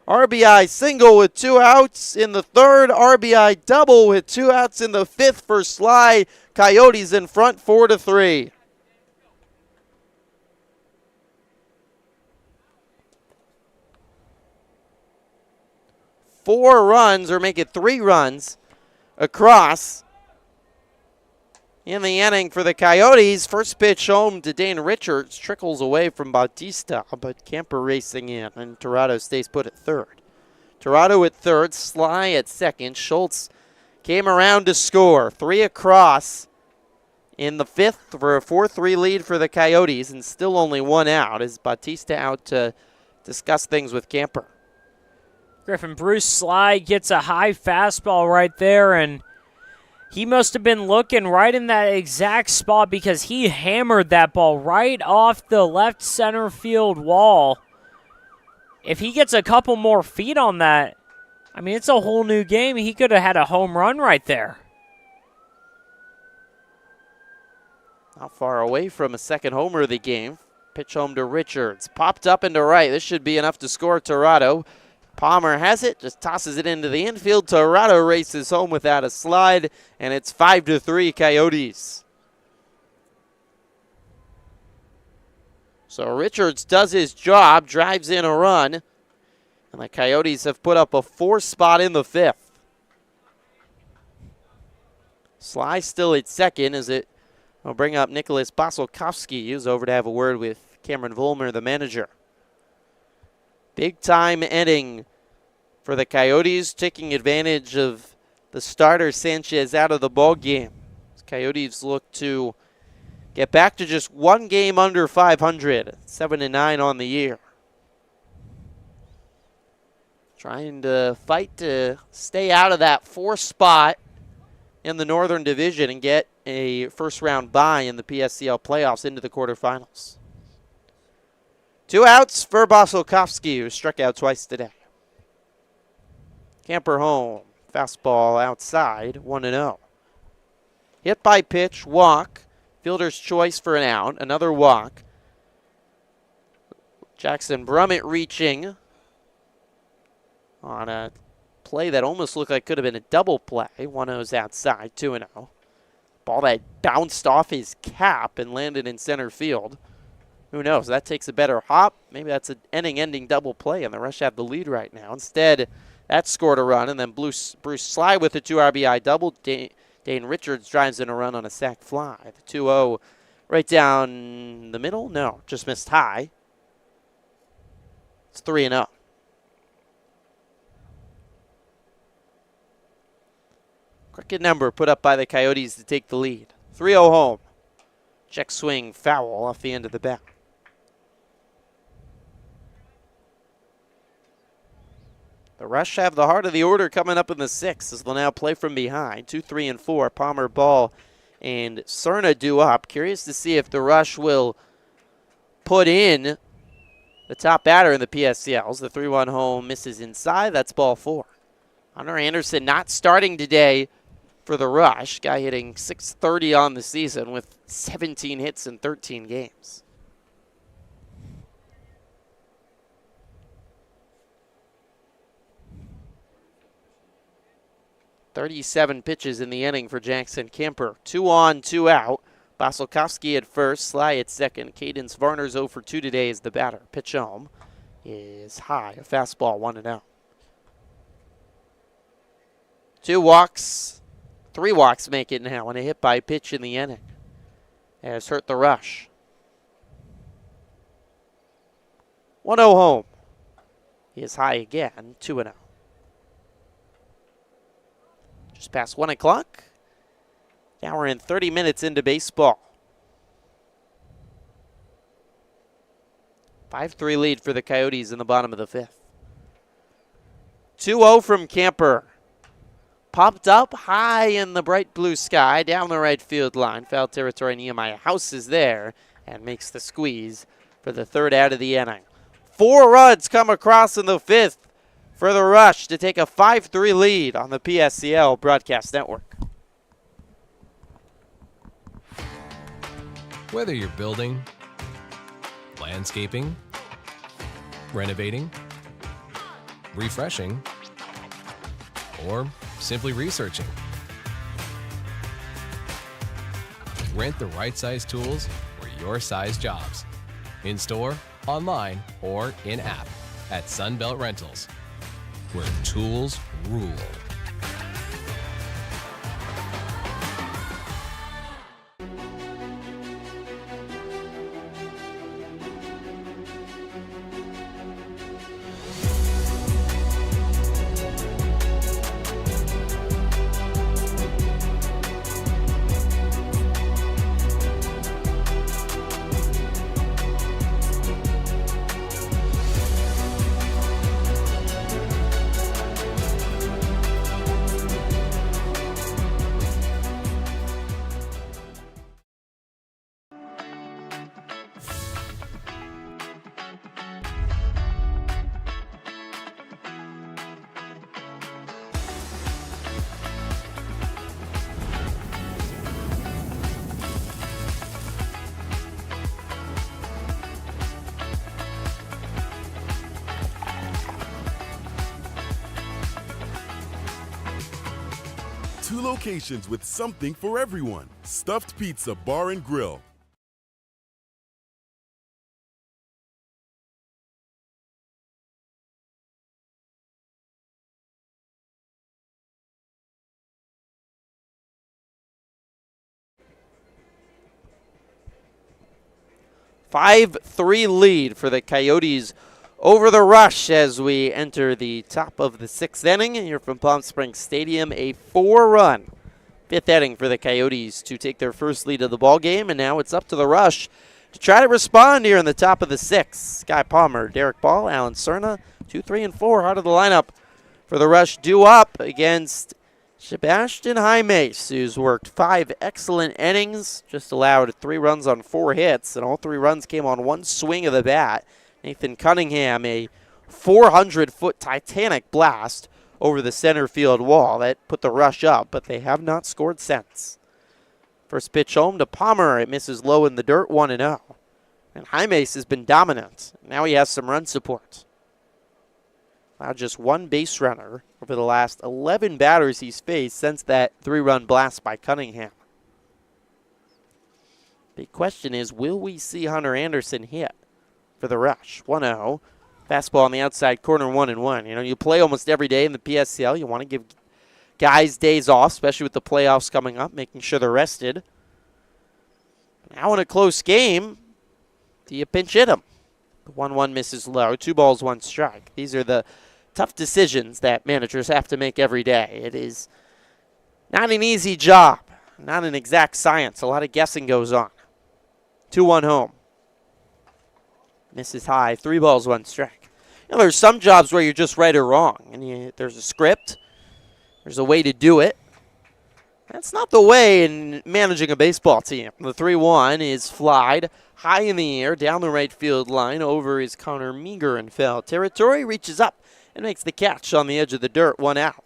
RBI single with 2 outs in the 3rd. RBI double with 2 outs in the 5th for Sly. Coyotes in front 4-3. Four runs, or make it 3 runs, across in the inning for the Coyotes. First pitch home to Dane Richards. Trickles away from Bautista, but Camper racing in, and Torrado stays put at 3rd. Torrado at 3rd, Sly at 2nd. Schultz came around to score. 3 across in the 5th for a 4-3 lead for the Coyotes, and still only 1 out as Bautista out to discuss things with Camper. Griffin, Bruce Sly gets a high fastball right there, and he must have been looking right in that exact spot because he hammered that ball right off the left center field wall. If he gets a couple more feet on that, I mean, it's a whole new game. He could have had a home run right there. Not far away from a second homer of the game. Pitch home to Richards. Popped up into right. This should be enough to score Torrado. Palmer has it, just tosses it into the infield. Torrado races home without a slide, and it's 5-3 Coyotes. So Richards does his job, drives in a run, and the Coyotes have put up a 4 spot in the 5th. Sly still at second as it will bring up Nicholas Basilkowski, who's over to have a word with Cameron Vollmer, the manager. Big time inning for the Coyotes, taking advantage of the starter Sanchez out of the ball game. Coyotes look to get back to just 1 game under 500, 7-9 on the year. Trying to fight to stay out of that 4 spot in the Northern Division and get a first-round bye in the PSCL playoffs into the quarterfinals. 2 outs for Basilkovsky, who struck out twice today. Camper home. Fastball outside, 1-0. Hit by pitch, walk. Fielder's choice for an out. Another walk. Jackson Brummett reaching on a play that almost looked like could have been a double play. 1-0's outside, 2-0. Ball that bounced off his cap and landed in center field. Who knows? That takes a better hop. Maybe that's an inning-ending double play, and the Rush have the lead right now. Instead, that scored a run, and then Bruce Sly with a 2 RBI double. Dane Richards drives in a run on a sac fly. The 2-0 right down the middle? No, just missed high. It's 3-0. Cricket number put up by the Coyotes to take the lead. 3-0 home. Check swing foul off the end of the bat. The Rush have the heart of the order coming up in the 6th as they'll now play from behind. 2, 3, and 4. Palmer, Ball, and Cerna due up. Curious to see if the Rush will put in the top batter in the PSCLs. The 3-1 home misses inside. That's ball 4. Hunter Anderson not starting today for the Rush. Guy hitting .630 on the season with 17 hits in 13 games. .37 pitches in the inning for Jackson Kemper. 2 on, 2 out. Basilkovsky at first, Sly at second. Cadence Varner's 0 for 2 today as the batter. Pitch home is high. A fastball, 1-0. 2 walks, 3 walks make it now, and a hit by pitch in the inning has hurt the Rush. 1-0 home. He is high again, 2-0. Just past 1 o'clock. Now we're in 30 minutes into baseball. 5-3 lead for the Coyotes in the bottom of the 5th. 2-0 from Camper. Popped up high in the bright blue sky down the right field line. Foul territory. Nehemiah House is there and makes the squeeze for the 3rd out of the inning. 4 runs come across in the 5th for the Rush to take a 5-3 lead on the PSCL Broadcast Network. Whether you're building, landscaping, renovating, refreshing, or simply researching, rent the right size tools for your size jobs. In store, online, or in app at Sunbelt Rentals, where tools rule. Two locations with something for everyone. Stuffed Pizza Bar and Grill. Five-3 lead for the Coyotes over the Rush as we enter the top of the 6th inning here from Palm Springs Stadium. A 4-run 5th inning for the Coyotes to take their first lead of the ball game, and now it's up to the Rush to try to respond here in the top of the 6th. Sky Palmer, Derek Ball, Alan Cerna, 2, 3, and 4 out of the lineup for the Rush due up against Sebastian Jaimes, who's worked 5 excellent innings, just allowed 3 runs on 4 hits, and all 3 runs came on one swing of the bat. Nathan Cunningham, a 400-foot Titanic blast over the center field wall that put the Rush up, but they have not scored since. First pitch home to Palmer. It misses low in the dirt, 1-0. And Jaimes has been dominant. Now he has some run support. Now just 1 base runner over the last 11 batters he's faced since that 3-run blast by Cunningham. Big question is, will we see Hunter Anderson hit for the Rush? 1-0. Fastball on the outside corner, 1-1. You know, you play almost every day in the PSCL. You want to give guys days off, especially with the playoffs coming up, making sure they're rested. Now in a close game, do you pinch hit him? The 1-1 misses low. 2 balls, 1 strike. These are the tough decisions that managers have to make every day. It is not an easy job, not an exact science. A lot of guessing goes on. 2-1 home. Misses high. 3 balls, 1 strike. You know, there's some jobs where you're just right or wrong, and there's a script. There's a way to do it. That's not the way in managing a baseball team. The 3-1 is flied high in the air, down the right field line, over is Connor Meager in foul territory, reaches up and makes the catch on the edge of the dirt, 1 out.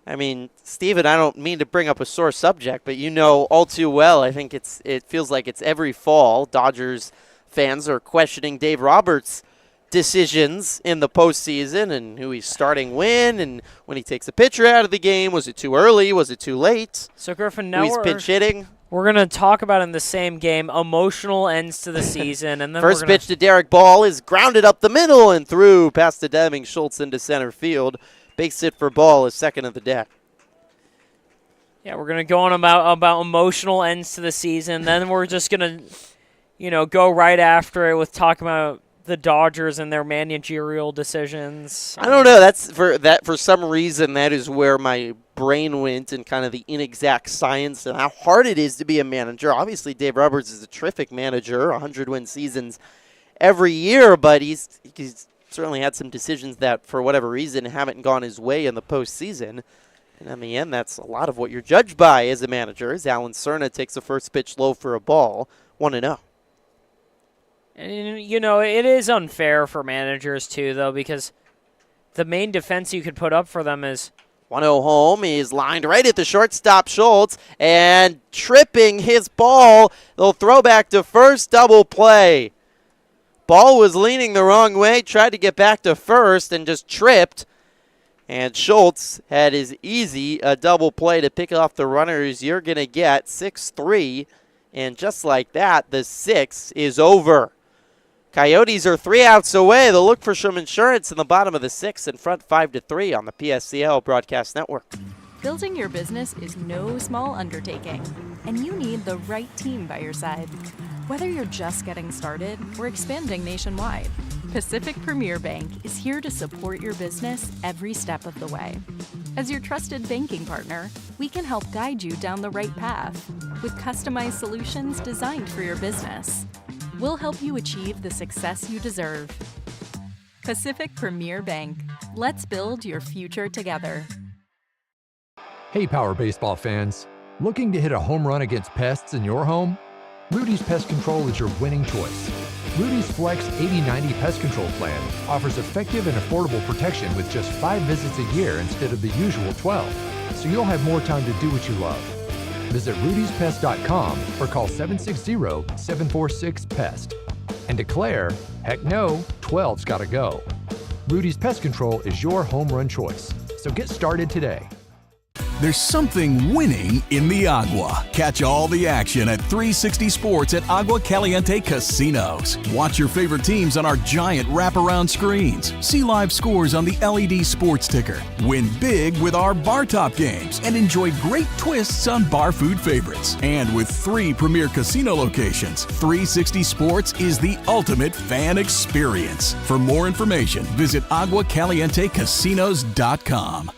I mean, Steven, I don't mean to bring up a sore subject, but you know all too well, I think it feels like it's every fall. Dodgers fans are questioning Dave Roberts' decisions in the postseason and who he's starting when, and when he takes a pitcher out of the game. Was it too early? Was it too late? So, Griffin, Who now he's pinch hitting. We're going to talk about in the same game emotional ends to the season. And then First pitch to Derek Ball is grounded up the middle and through past the Deming Schultz into center field. Base hit for Ball, his second of the day. Yeah, we're going to go on about emotional ends to the season. Then we're just going to, go right after it with talking about the Dodgers and their managerial decisions. I don't know. For some reason, that is where my brain went, and kind of the inexact science and how hard it is to be a manager. Obviously, Dave Roberts is a terrific manager, 100-win seasons every year, but he's certainly had some decisions that, for whatever reason, haven't gone his way in the postseason. And in the end, that's a lot of what you're judged by as a manager, as Alan Cerna takes the first pitch low for a ball, 1-0. And, it is unfair for managers, too, though, because the main defense you could put up for them is 1-0 home. He's lined right at the shortstop, Schultz, and tripping his ball. They'll throw back to first, double play. Ball was leaning the wrong way, tried to get back to first, and just tripped. And Schultz had as easy a double play to pick off the runners you're going to get, 6-3. And just like that, the 6 is over. Coyotes are 3 outs away. They'll look for some insurance in the bottom of the 6th and front 5-3 on the PSCL Broadcast Network. Building your business is no small undertaking, and you need the right team by your side. Whether you're just getting started or expanding nationwide, Pacific Premier Bank is here to support your business every step of the way. As your trusted banking partner, we can help guide you down the right path with customized solutions designed for your business. We'll help you achieve the success you deserve. Pacific Premier Bank. Let's build your future together. Hey, Power Baseball fans. Looking to hit a home run against pests in your home? Rudy's Pest Control is your winning choice. Rudy's Flex 80/90 Pest Control Plan offers effective and affordable protection with just 5 visits a year instead of the usual 12, so you'll have more time to do what you love. Visit rudyspest.com or call 760-746-PEST and declare, heck no, 12's gotta go. Rudy's Pest Control is your home run choice, so get started today. There's something winning in the Agua. Catch all the action at 360 Sports at Agua Caliente Casinos. Watch your favorite teams on our giant wraparound screens. See live scores on the LED sports ticker. Win big with our bar top games and enjoy great twists on bar food favorites. And with 3 premier casino locations, 360 Sports is the ultimate fan experience. For more information, visit aguacalientecasinos.com.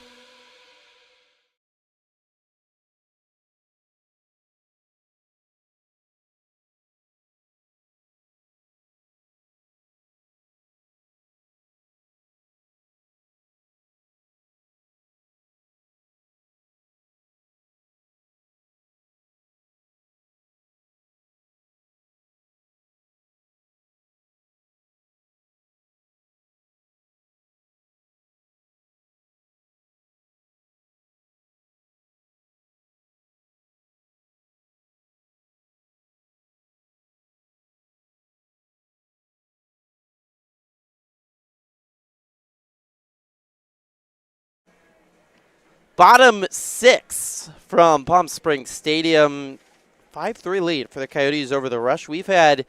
Bottom 6 from Palm Springs Stadium. 5-3 lead for the Coyotes over the Rush. We've had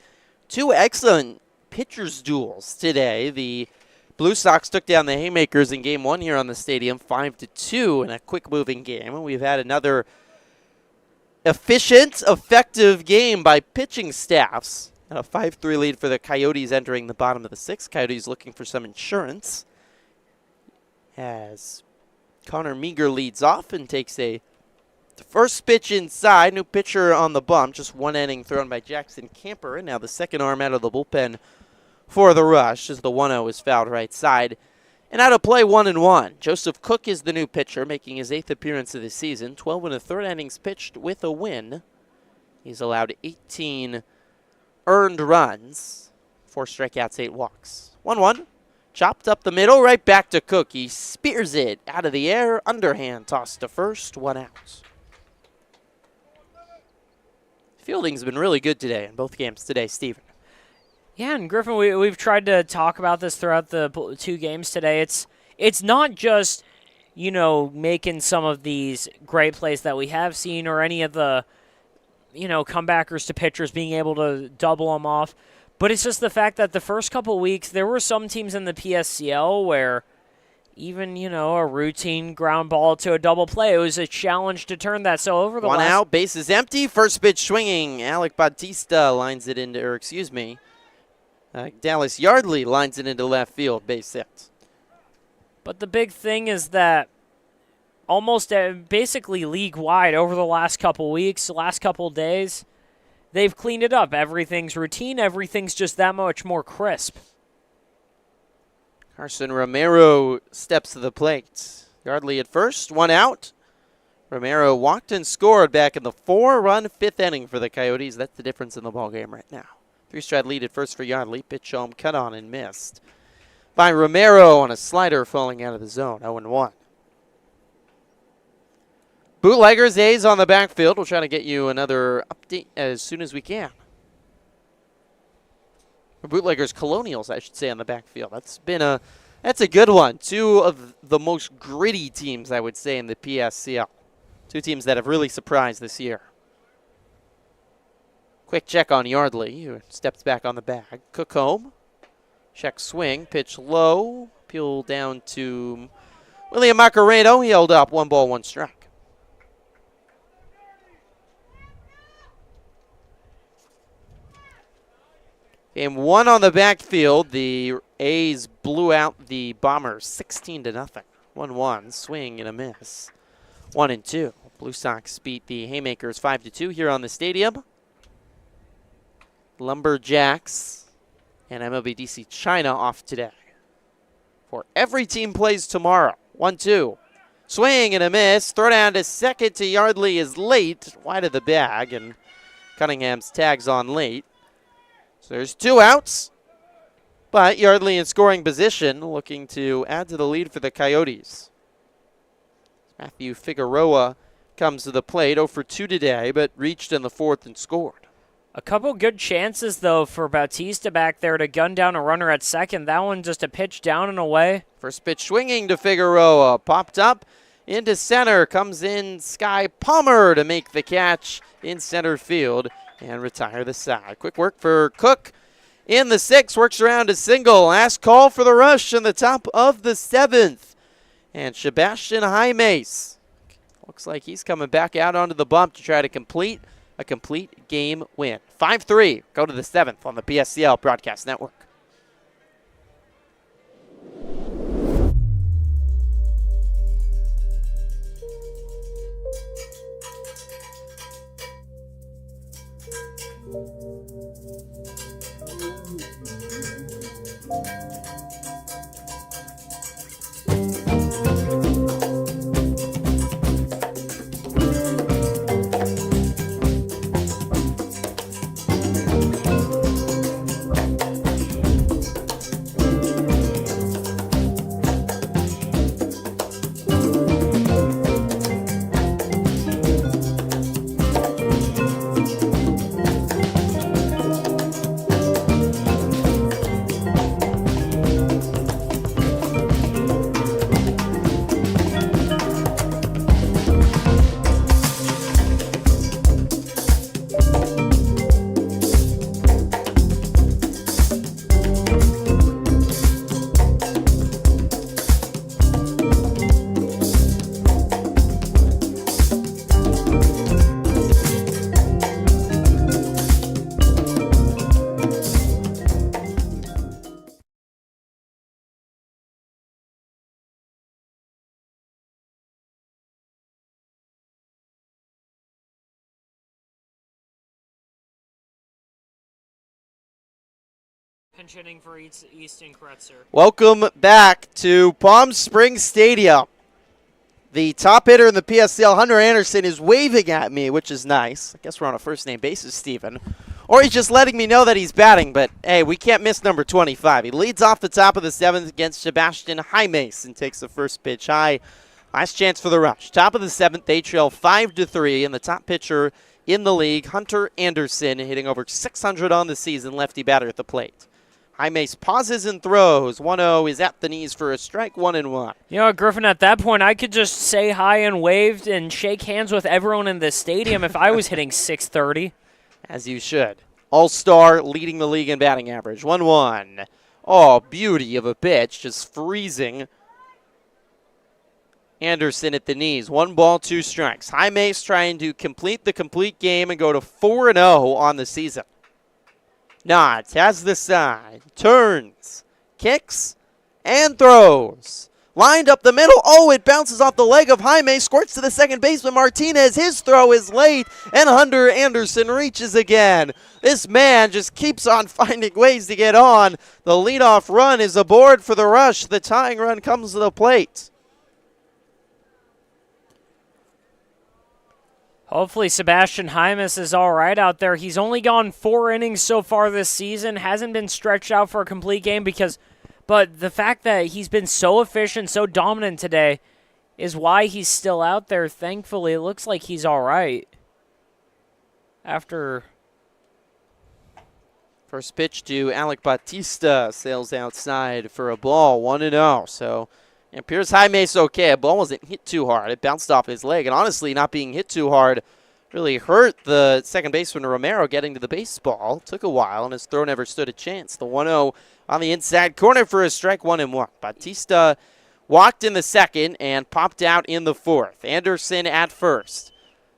two excellent pitchers duels today. The Blue Sox took down the Haymakers in Game 1 here on the stadium, 5-2 in a quick-moving game. And we've had another efficient, effective game by pitching staffs. And a 5-3 lead for the Coyotes entering the bottom of the 6th. Coyotes looking for some insurance as Connor Meager leads off and takes the first pitch inside. New pitcher on the bump. Just one inning thrown by Jackson Camper. And now the second arm out of the bullpen for the Rush as the 1-0 is fouled right side. And out of play 1-1. Joseph Cook is the new pitcher, making his 8th appearance of the season. 12 1/3 innings pitched with a win. He's allowed 18 earned runs, 4 strikeouts, 8 walks. 1-1. Chopped up the middle, right back to Cook. He spears it out of the air, underhand toss to first, 1 out. Fielding's been really good today in both games today, Steven. Yeah, and Griffin, we've tried to talk about this throughout the 2 games today. It's not just, making some of these great plays that we have seen or any of the, comebackers to pitchers being able to double them off. But it's just the fact that the first couple weeks, there were some teams in the PSCL where even, a routine ground ball to a double play, it was a challenge to turn that. So over the one out, base is empty, first pitch swinging. Alec Bautista lines it into, Dallas Yardley lines it into left field, base hit. But the big thing is that almost basically league-wide over the last couple weeks, last couple days, they've cleaned it up. Everything's routine. Everything's just that much more crisp. Carson Romero steps to the plate. Yardley at first, 1 out. Romero walked and scored back in the 4-run 5th inning for the Coyotes. That's the difference in the ballgame right now. 3-stride lead at first for Yardley. Pitch home, cut on and missed by Romero on a slider falling out of the zone. 0-1. Bootleggers, A's on the backfield. We'll try to get you another update as soon as we can. Or Bootleggers, Colonials, I should say, on the backfield. That's a good one. 2 of the most gritty teams, I would say, in the PSCL. 2 teams that have really surprised this year. Quick check on Yardley, who steps back on the bag. Cook home. Check swing. Pitch low. Peel down to William Macareno. He held up. 1 ball, 1 strike. Game 1 on the backfield. The A's blew out the Bombers 16-0. 1-1. Swing and a miss. 1-2. Blue Sox beat the Haymakers 5-2 here on the stadium. Lumberjacks and MLB-DC China off today. For every team plays tomorrow. 1-2. Swing and a miss. Throw down to second to Yardley is late. Wide of the bag, and Cunningham's tags on late. So there's 2 outs. But Yardley in scoring position, looking to add to the lead for the Coyotes. Matthew Figueroa comes to the plate, 0 for 2 today, but reached in the 4th and scored. A couple good chances, though, for Bautista back there to gun down a runner at second. That one just a pitch down and away. First pitch swinging to Figueroa. Popped up into center. Comes in Sky Palmer to make the catch in center field and retire the side. Quick work for Cook in the 6th. Works around a single. Last call for the Rush in the top of the 7th. And Sebastian Jaimes looks like he's coming back out onto the bump to try to complete a complete game win. 5-3. Go to the 7th on the PSCL Broadcast Network. Pinch hitting for Easton Kretzer. Welcome back to Palm Springs Stadium. The top hitter in the PSCL, Hunter Anderson, is waving at me, which is nice. I guess we're on a first-name basis, Steven. Or he's just letting me know that he's batting, but, hey, we can't miss number 25. He leads off the top of the 7th against Sebastian Jaimes and takes the first pitch high. Last chance for the Rush. Top of the 7th, they trail 5-3, and the top pitcher in the league, Hunter Anderson, hitting over 600 on the season, lefty batter at the plate. Jaimes pauses and throws. 1-0 is at the knees for a strike, 1-1. You know what, Griffin, at that point, I could just say hi and wave and shake hands with everyone in the stadium if I was hitting 630. As you should. All-star leading the league in batting average. 1-1. Oh, beauty of a pitch, just freezing. Anderson at the knees. 1 ball, 2 strikes. Jaimes trying to complete the complete game and go to 4-0 on the season. Nods, has the side, turns, kicks, and throws. Lined up the middle. Oh, it bounces off the leg of Jaime. Squirts to the second baseman Martinez. His throw is late, and Hunter Anderson reaches again. This man just keeps on finding ways to get on. The leadoff run is aboard for the Rush. The tying run comes to the plate. Hopefully Sebastian Jaimes is all right out there. He's only gone 4 innings so far this season. Hasn't been stretched out for a complete game but the fact that he's been so efficient, so dominant today is why he's still out there. Thankfully, it looks like he's all right. After first pitch to Alec Batista, sails outside for a ball, 1-0. So it appears Jaime's okay. The ball wasn't hit too hard. It bounced off his leg. And honestly, not being hit too hard really hurt the second baseman Romero getting to the baseball. Took a while, and his throw never stood a chance. The 1-0 on the inside corner for a strike, 1-1. Batista walked in the second and popped out in the fourth. Anderson at first.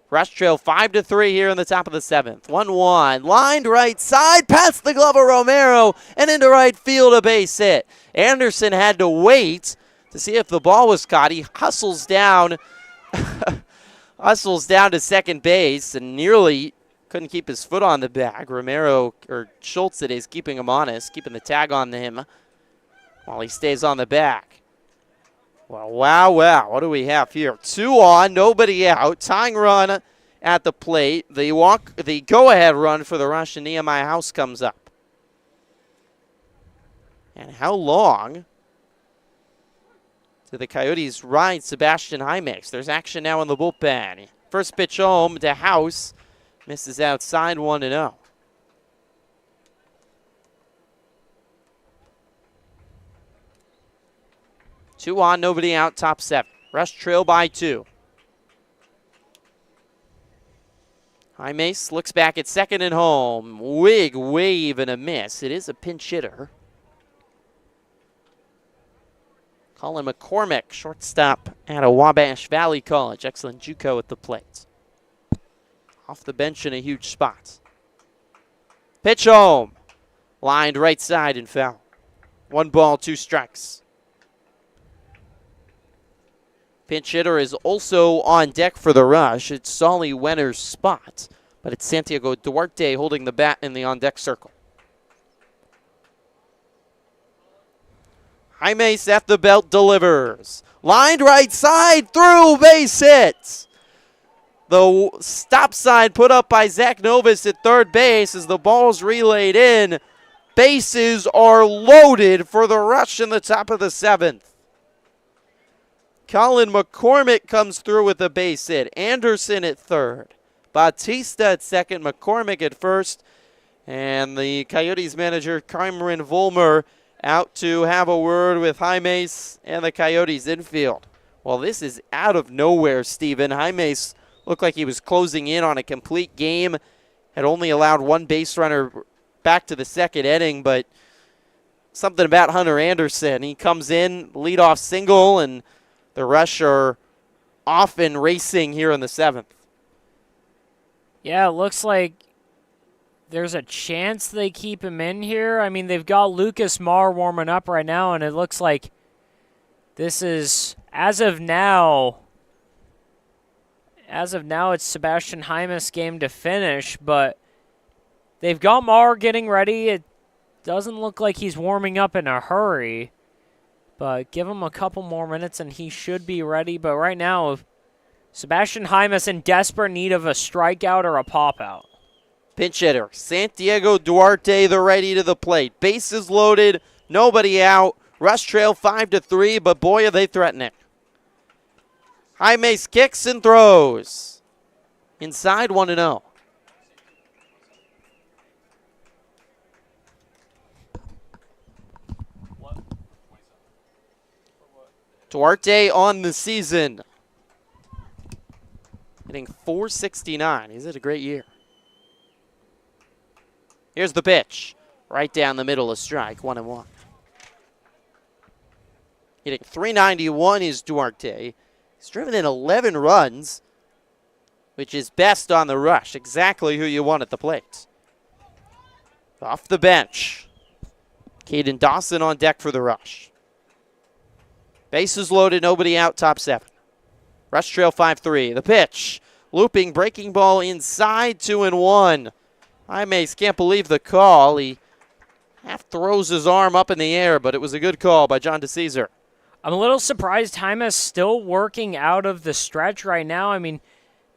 Rush trail 5-3 here in the top of the 7th. 1-1, lined right side, past the glove of Romero, and into right field, a base hit. Anderson had to wait to see if the ball was caught. He hustles down to second base and nearly couldn't keep his foot on the bag. Romero, or Schultz today, is keeping him honest, keeping the tag on him while he stays on the bag. Well, wow. What do we have here? 2 on, nobody out. Tying run at the plate. The go-ahead run for the Rush, and Nehemiah House comes up. And how long do the Coyotes ride Sebastian Jaimes? There's action now in the bullpen. First pitch home to House. Misses outside, 1-0. Two on, nobody out, top 7. Rush trail by 2. Jaimes looks back at second and home. Wig, wave, and a miss. It is a pinch hitter. Colin McCormick, shortstop at Wabash Valley College. Excellent JUCO at the plate. Off the bench in a huge spot. Pitch home. Lined right side and foul. 1 ball, 2 strikes. Pinch hitter is also on deck for the Rush. It's Solly Wenner's spot, but it's Santiago Duarte holding the bat in the on-deck circle. Jaimes at the belt delivers. Lined right side, through, base hit. The stop sign put up by Zach Novus at third base as the ball's relayed in. Bases are loaded for the Rush in the top of the 7th. Colin McCormick comes through with a base hit. Anderson at third. Batista at second. McCormick at first. And the Coyotes manager, Cameron Vollmer, out to have a word with Jaimes and the Coyotes infield. Well, this is out of nowhere, Steven. Jaimes looked like he was closing in on a complete game. Had only allowed 1 base runner back to the second inning, but something about Hunter Anderson. He comes in, leadoff single, and the Rush are off and racing here in the 7th. Yeah, it looks like there's a chance they keep him in here. I mean, they've got Lucas Marr warming up right now, and it looks like this is, as of now, it's Sebastian Jaimes' game to finish, but they've got Marr getting ready. doesn't look like he's warming up in a hurry. But give him a couple more minutes and he should be ready. But right now, Sebastian Jaimes in desperate need of a strikeout or a pop-out. Pinch hitter, Santiago Duarte, the righty to the plate. Bases loaded, nobody out. Rush trail 5-3, but boy, are they threatening. Jaimes kicks and throws. Inside 1-0. Duarte on the season. Hitting .469. He's had a great year. Here's the pitch. Right down the middle of strike, 1-1. Hitting .391 is Duarte. He's driven in 11 runs, which is best on the rush. Exactly who you want at the plate. Off the bench. Caden Dawson on deck for the rush. Bases loaded, nobody out, top 7. Rush trail 5-3. The pitch. Looping, breaking ball inside, 2-1. Jaimes can't believe the call. He half throws his arm up in the air, but it was a good call by John DeCesar. I'm a little surprised Jaimes still working out of the stretch right now. I mean,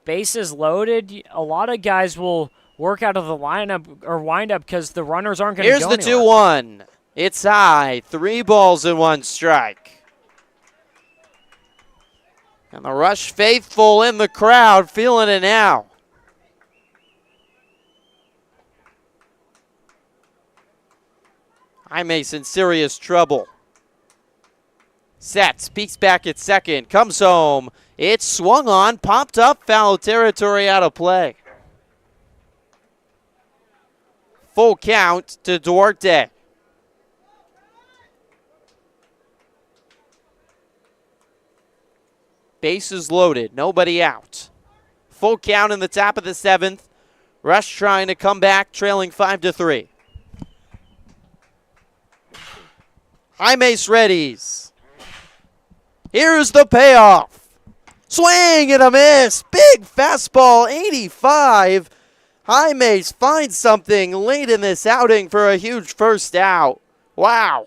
bases loaded. A lot of guys will work out of the lineup or wind up because the runners aren't going to go anywhere. Here's the 2-1. It's high. 3 balls and 1 strike. And the Rush faithful in the crowd feeling it now. Jaimes in serious trouble. Sets, peeks back at second, comes home. It's swung on, popped up, foul territory, out of play. Full count to Duarte. Bases loaded, nobody out. Full count in the top of the 7th. Rush trying to come back, trailing 5-3. Jaimes readies. Here's the payoff. Swing and a miss. Big fastball, 85. Jaimes finds something late in this outing for a huge first out. Wow.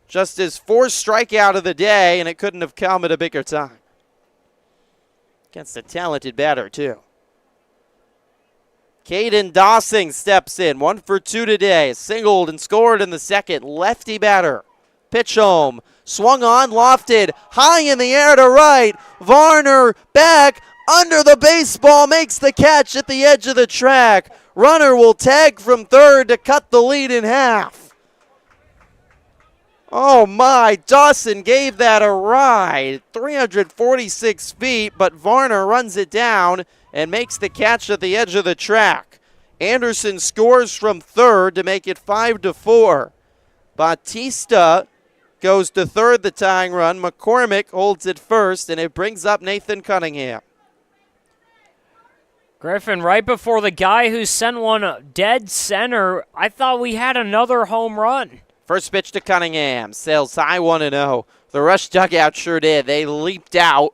Just his 4th strikeout of the day, and it couldn't have come at a bigger time. Against a talented batter, too. Caden Dawson steps in, 1 for 2 today. Singled and scored in the 2nd. Lefty batter. Pitch home. Swung on, lofted. High in the air to right. Varner back under the baseball. Makes the catch at the edge of the track. Runner will tag from 3rd to cut the lead in half. Oh my, Dawson gave that a ride. 346 feet, but Varner runs it down and makes the catch at the edge of the track. Anderson scores from 3rd to make it 5-4. Bautista goes to 3rd, the tying run. McCormick holds it 1st, and it brings up Nathan Cunningham. Griffin, right before the guy who sent one dead center, I thought we had another home run. First pitch to Cunningham. Sails high, 1-0. The Rush dugout sure did. They leaped out,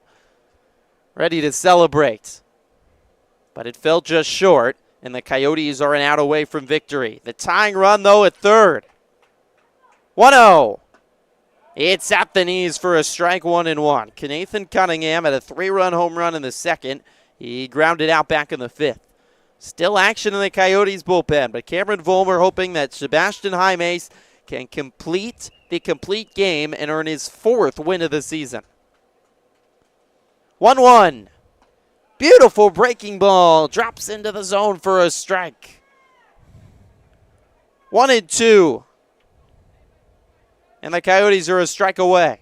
ready to celebrate. But it fell just short, and the Coyotes are an out away from victory. The tying run, though, at 3rd. 1-0. It's at the knees for a strike, 1-1. Nathan Cunningham had a 3-run home run in the 2nd. He grounded out back in the 5th. Still action in the Coyotes bullpen, but Cameron Vollmer hoping that Sebastian Jaimes can complete the complete game and earn his 4th win of the season. 1-1. Beautiful breaking ball. Drops into the zone for a strike. 1-2. And the Coyotes are a strike away.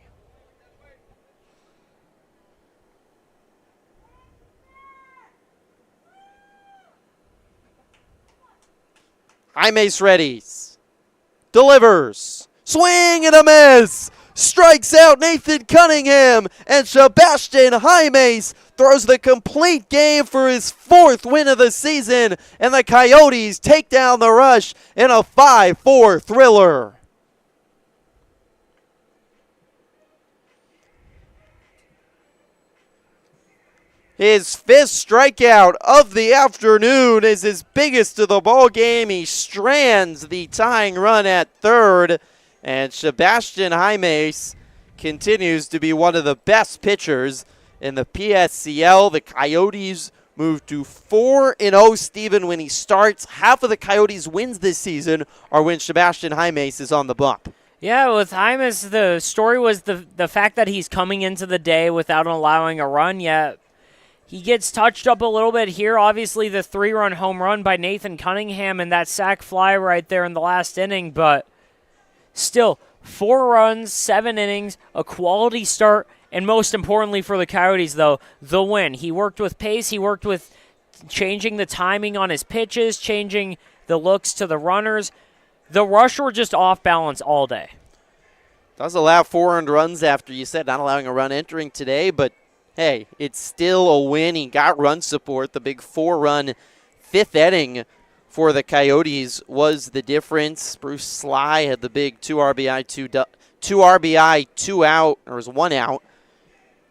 Jaimes readies. Delivers. Swing and a miss. Strikes out Nathan Cunningham. And Sebastian Jaimes throws the complete game for his 4th win of the season. And the Coyotes take down the Rush in a 5-4 thriller. his fifth strikeout of the afternoon is his biggest of the ball game. He strands the tying run at third, and Sebastian Jaimes continues to be one of the best pitchers in the PSCL. The Coyotes move to 4-0, Steven, when he starts. Half of the Coyotes' wins this season are when Sebastian Jaimes is on the bump. Yeah, with Jaimes, the story was the fact that he's coming into the day without allowing a run yet. He gets touched up a little bit here. Obviously, the 3-run home run by Nathan Cunningham and that sac fly right there in the last inning, but still, 4 runs, 7 innings, a quality start, and most importantly for the Coyotes, though, the win. He worked with pace. He worked with changing the timing on his pitches, changing the looks to the runners. The Rush were just off balance all day. Does allow 4 earned runs after you said not allowing a run entering today, but hey, it's still a win. He got run support. The big 4-run 5th inning for the Coyotes was the difference. Bruce Sly had the big 2 RBI, 2 out, or was 1 out,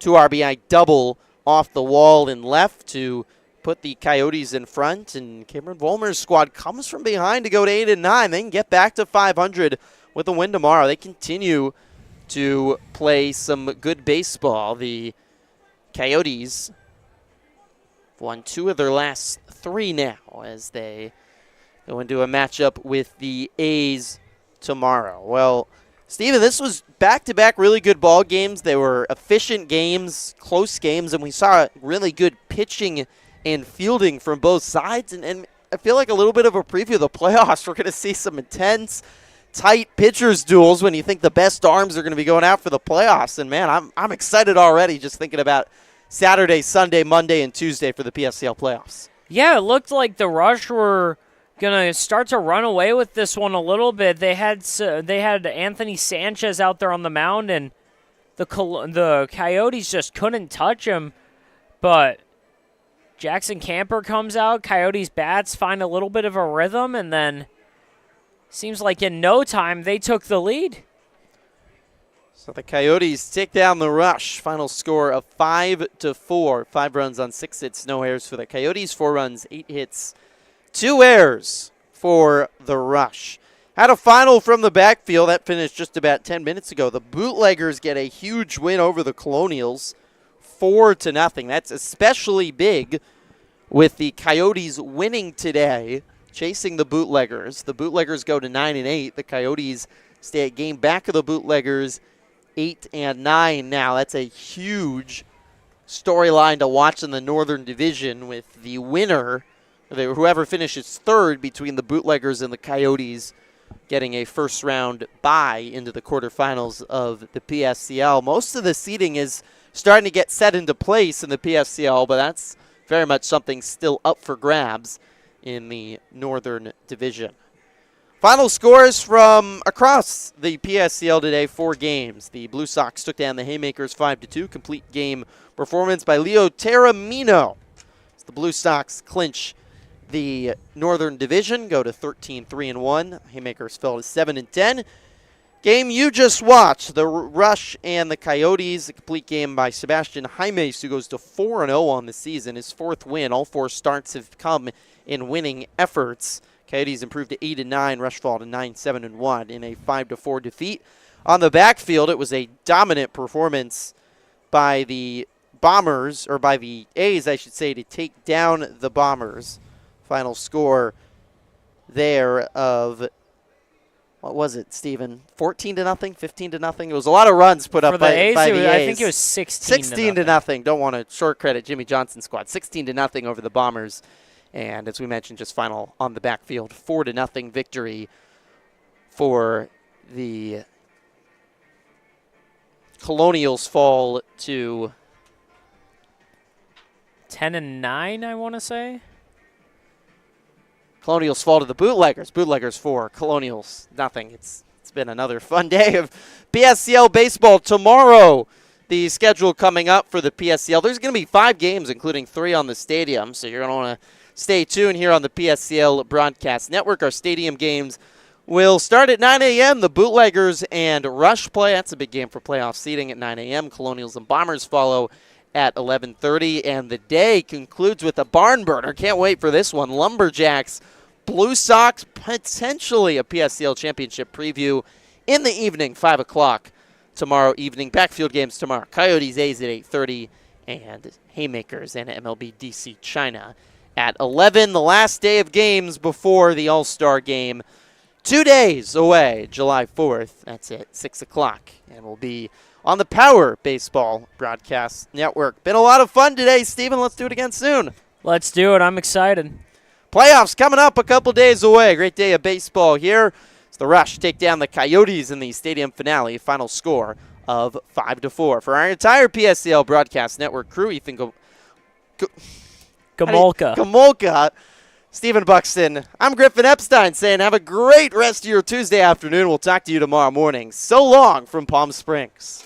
2 RBI double off the wall and left to put the Coyotes in front. And Cameron Vollmer's squad comes from behind to go to 8-9. They can get back to 500 with a win tomorrow. They continue to play some good baseball. The Coyotes won 2 of their last 3 now as they go into a matchup with the A's tomorrow. Well, Steven, this was back-to-back really good ball games. They were efficient games, close games, and we saw really good pitching and fielding from both sides. And I feel like a little bit of a preview of the playoffs. We're going to see some intense, tight pitchers duels when you think the best arms are going to be going out for the playoffs. And, man, I'm excited already just thinking about Saturday, Sunday, Monday, and Tuesday for the PSCL playoffs. Yeah, it looked like the Rush were going to start to run away with this one a little bit. They had Anthony Sanchez out there on the mound, and the Coyotes just couldn't touch him. But Jackson Camper comes out, Coyotes bats find a little bit of a rhythm, and then seems like in no time they took the lead. So the Coyotes take down the Rush. Final score of 5-4. 5 runs on 6 hits, no errors for the Coyotes. 4 runs, 8 hits, 2 errors for the Rush. Had a final from the backfield. That finished just about 10 minutes ago. The Bootleggers get a huge win over the Colonials, 4-0. That's especially big with the Coyotes winning today, chasing the Bootleggers. The Bootleggers go to 9-8. The Coyotes stay a game back of the Bootleggers, 8-9 now. That's a huge storyline to watch in the Northern Division, with the winner, whoever finishes third between the Bootleggers and the Coyotes, getting a first-round bye into the quarterfinals of the PSCL. Most of the seeding is starting to get set into place in the PSCL, but that's very much something still up for grabs in the Northern Division. Final scores from across the PSCL today, 4 games. The Blue Sox took down the Haymakers 5-2. Complete game performance by Leo Terramino. The Blue Sox clinch the Northern Division, go to 13-3-1. Haymakers fell to 7-10. Game you just watched, the Rush and the Coyotes, a complete game by Sebastian Jaimes, who goes to 4-0 on the season, his 4th win. All 4 starts have come in winning efforts. Coyotes improved to 8-9, Rush fall to 9-7-1 in a 5-4 defeat. On the backfield, it was a dominant performance by the Bombers, or by the A's, I should say, to take down the Bombers. Final score there of, what was it, Steven? 14-0, 15-0. It was a lot of runs put up by the A's. I think it was 16-0. Don't want to short credit Jimmy Johnson's squad. 16-0 over the Bombers. And as we mentioned, just final on the backfield, 4-0 victory for the Colonials. Fall to 10-9, I want to say. Colonials fall to the Bootleggers. Bootleggers 4, Colonials nothing. It's been another fun day of PSCL baseball. Tomorrow, the schedule coming up for the PSCL. There's going to be 5 games, including 3 on the stadium, so you're going to want to stay tuned here on the PSCL Broadcast Network. Our stadium games will start at 9 a.m. The Bootleggers and Rush play. That's a big game for playoff seeding at 9 a.m. Colonials and Bombers follow at 11:30, and the day concludes with a barn burner. Can't wait for this one. Lumberjacks, Blue Sox, potentially a PSCL championship preview in the evening, 5 o'clock tomorrow evening. Backfield games tomorrow. Coyotes, A's at 8:30, and Haymakers and MLB DC China at 11. The last day of games before the All-Star game. 2 days away, July 4th. That's it, 6 o'clock. And we'll be on the Power Baseball Broadcast Network. Been a lot of fun today, Steven. Let's do it again soon. Let's do it. I'm excited. Playoffs coming up a couple days away. Great day of baseball here. It's the Rush take down the Coyotes in the stadium finale. Final score of 5-4. For our entire PSCL Broadcast Network crew, Ethan Gamolka, Stephen Buxton, I'm Griffin Epstein saying have a great rest of your Tuesday afternoon. We'll talk to you tomorrow morning. So long from Palm Springs.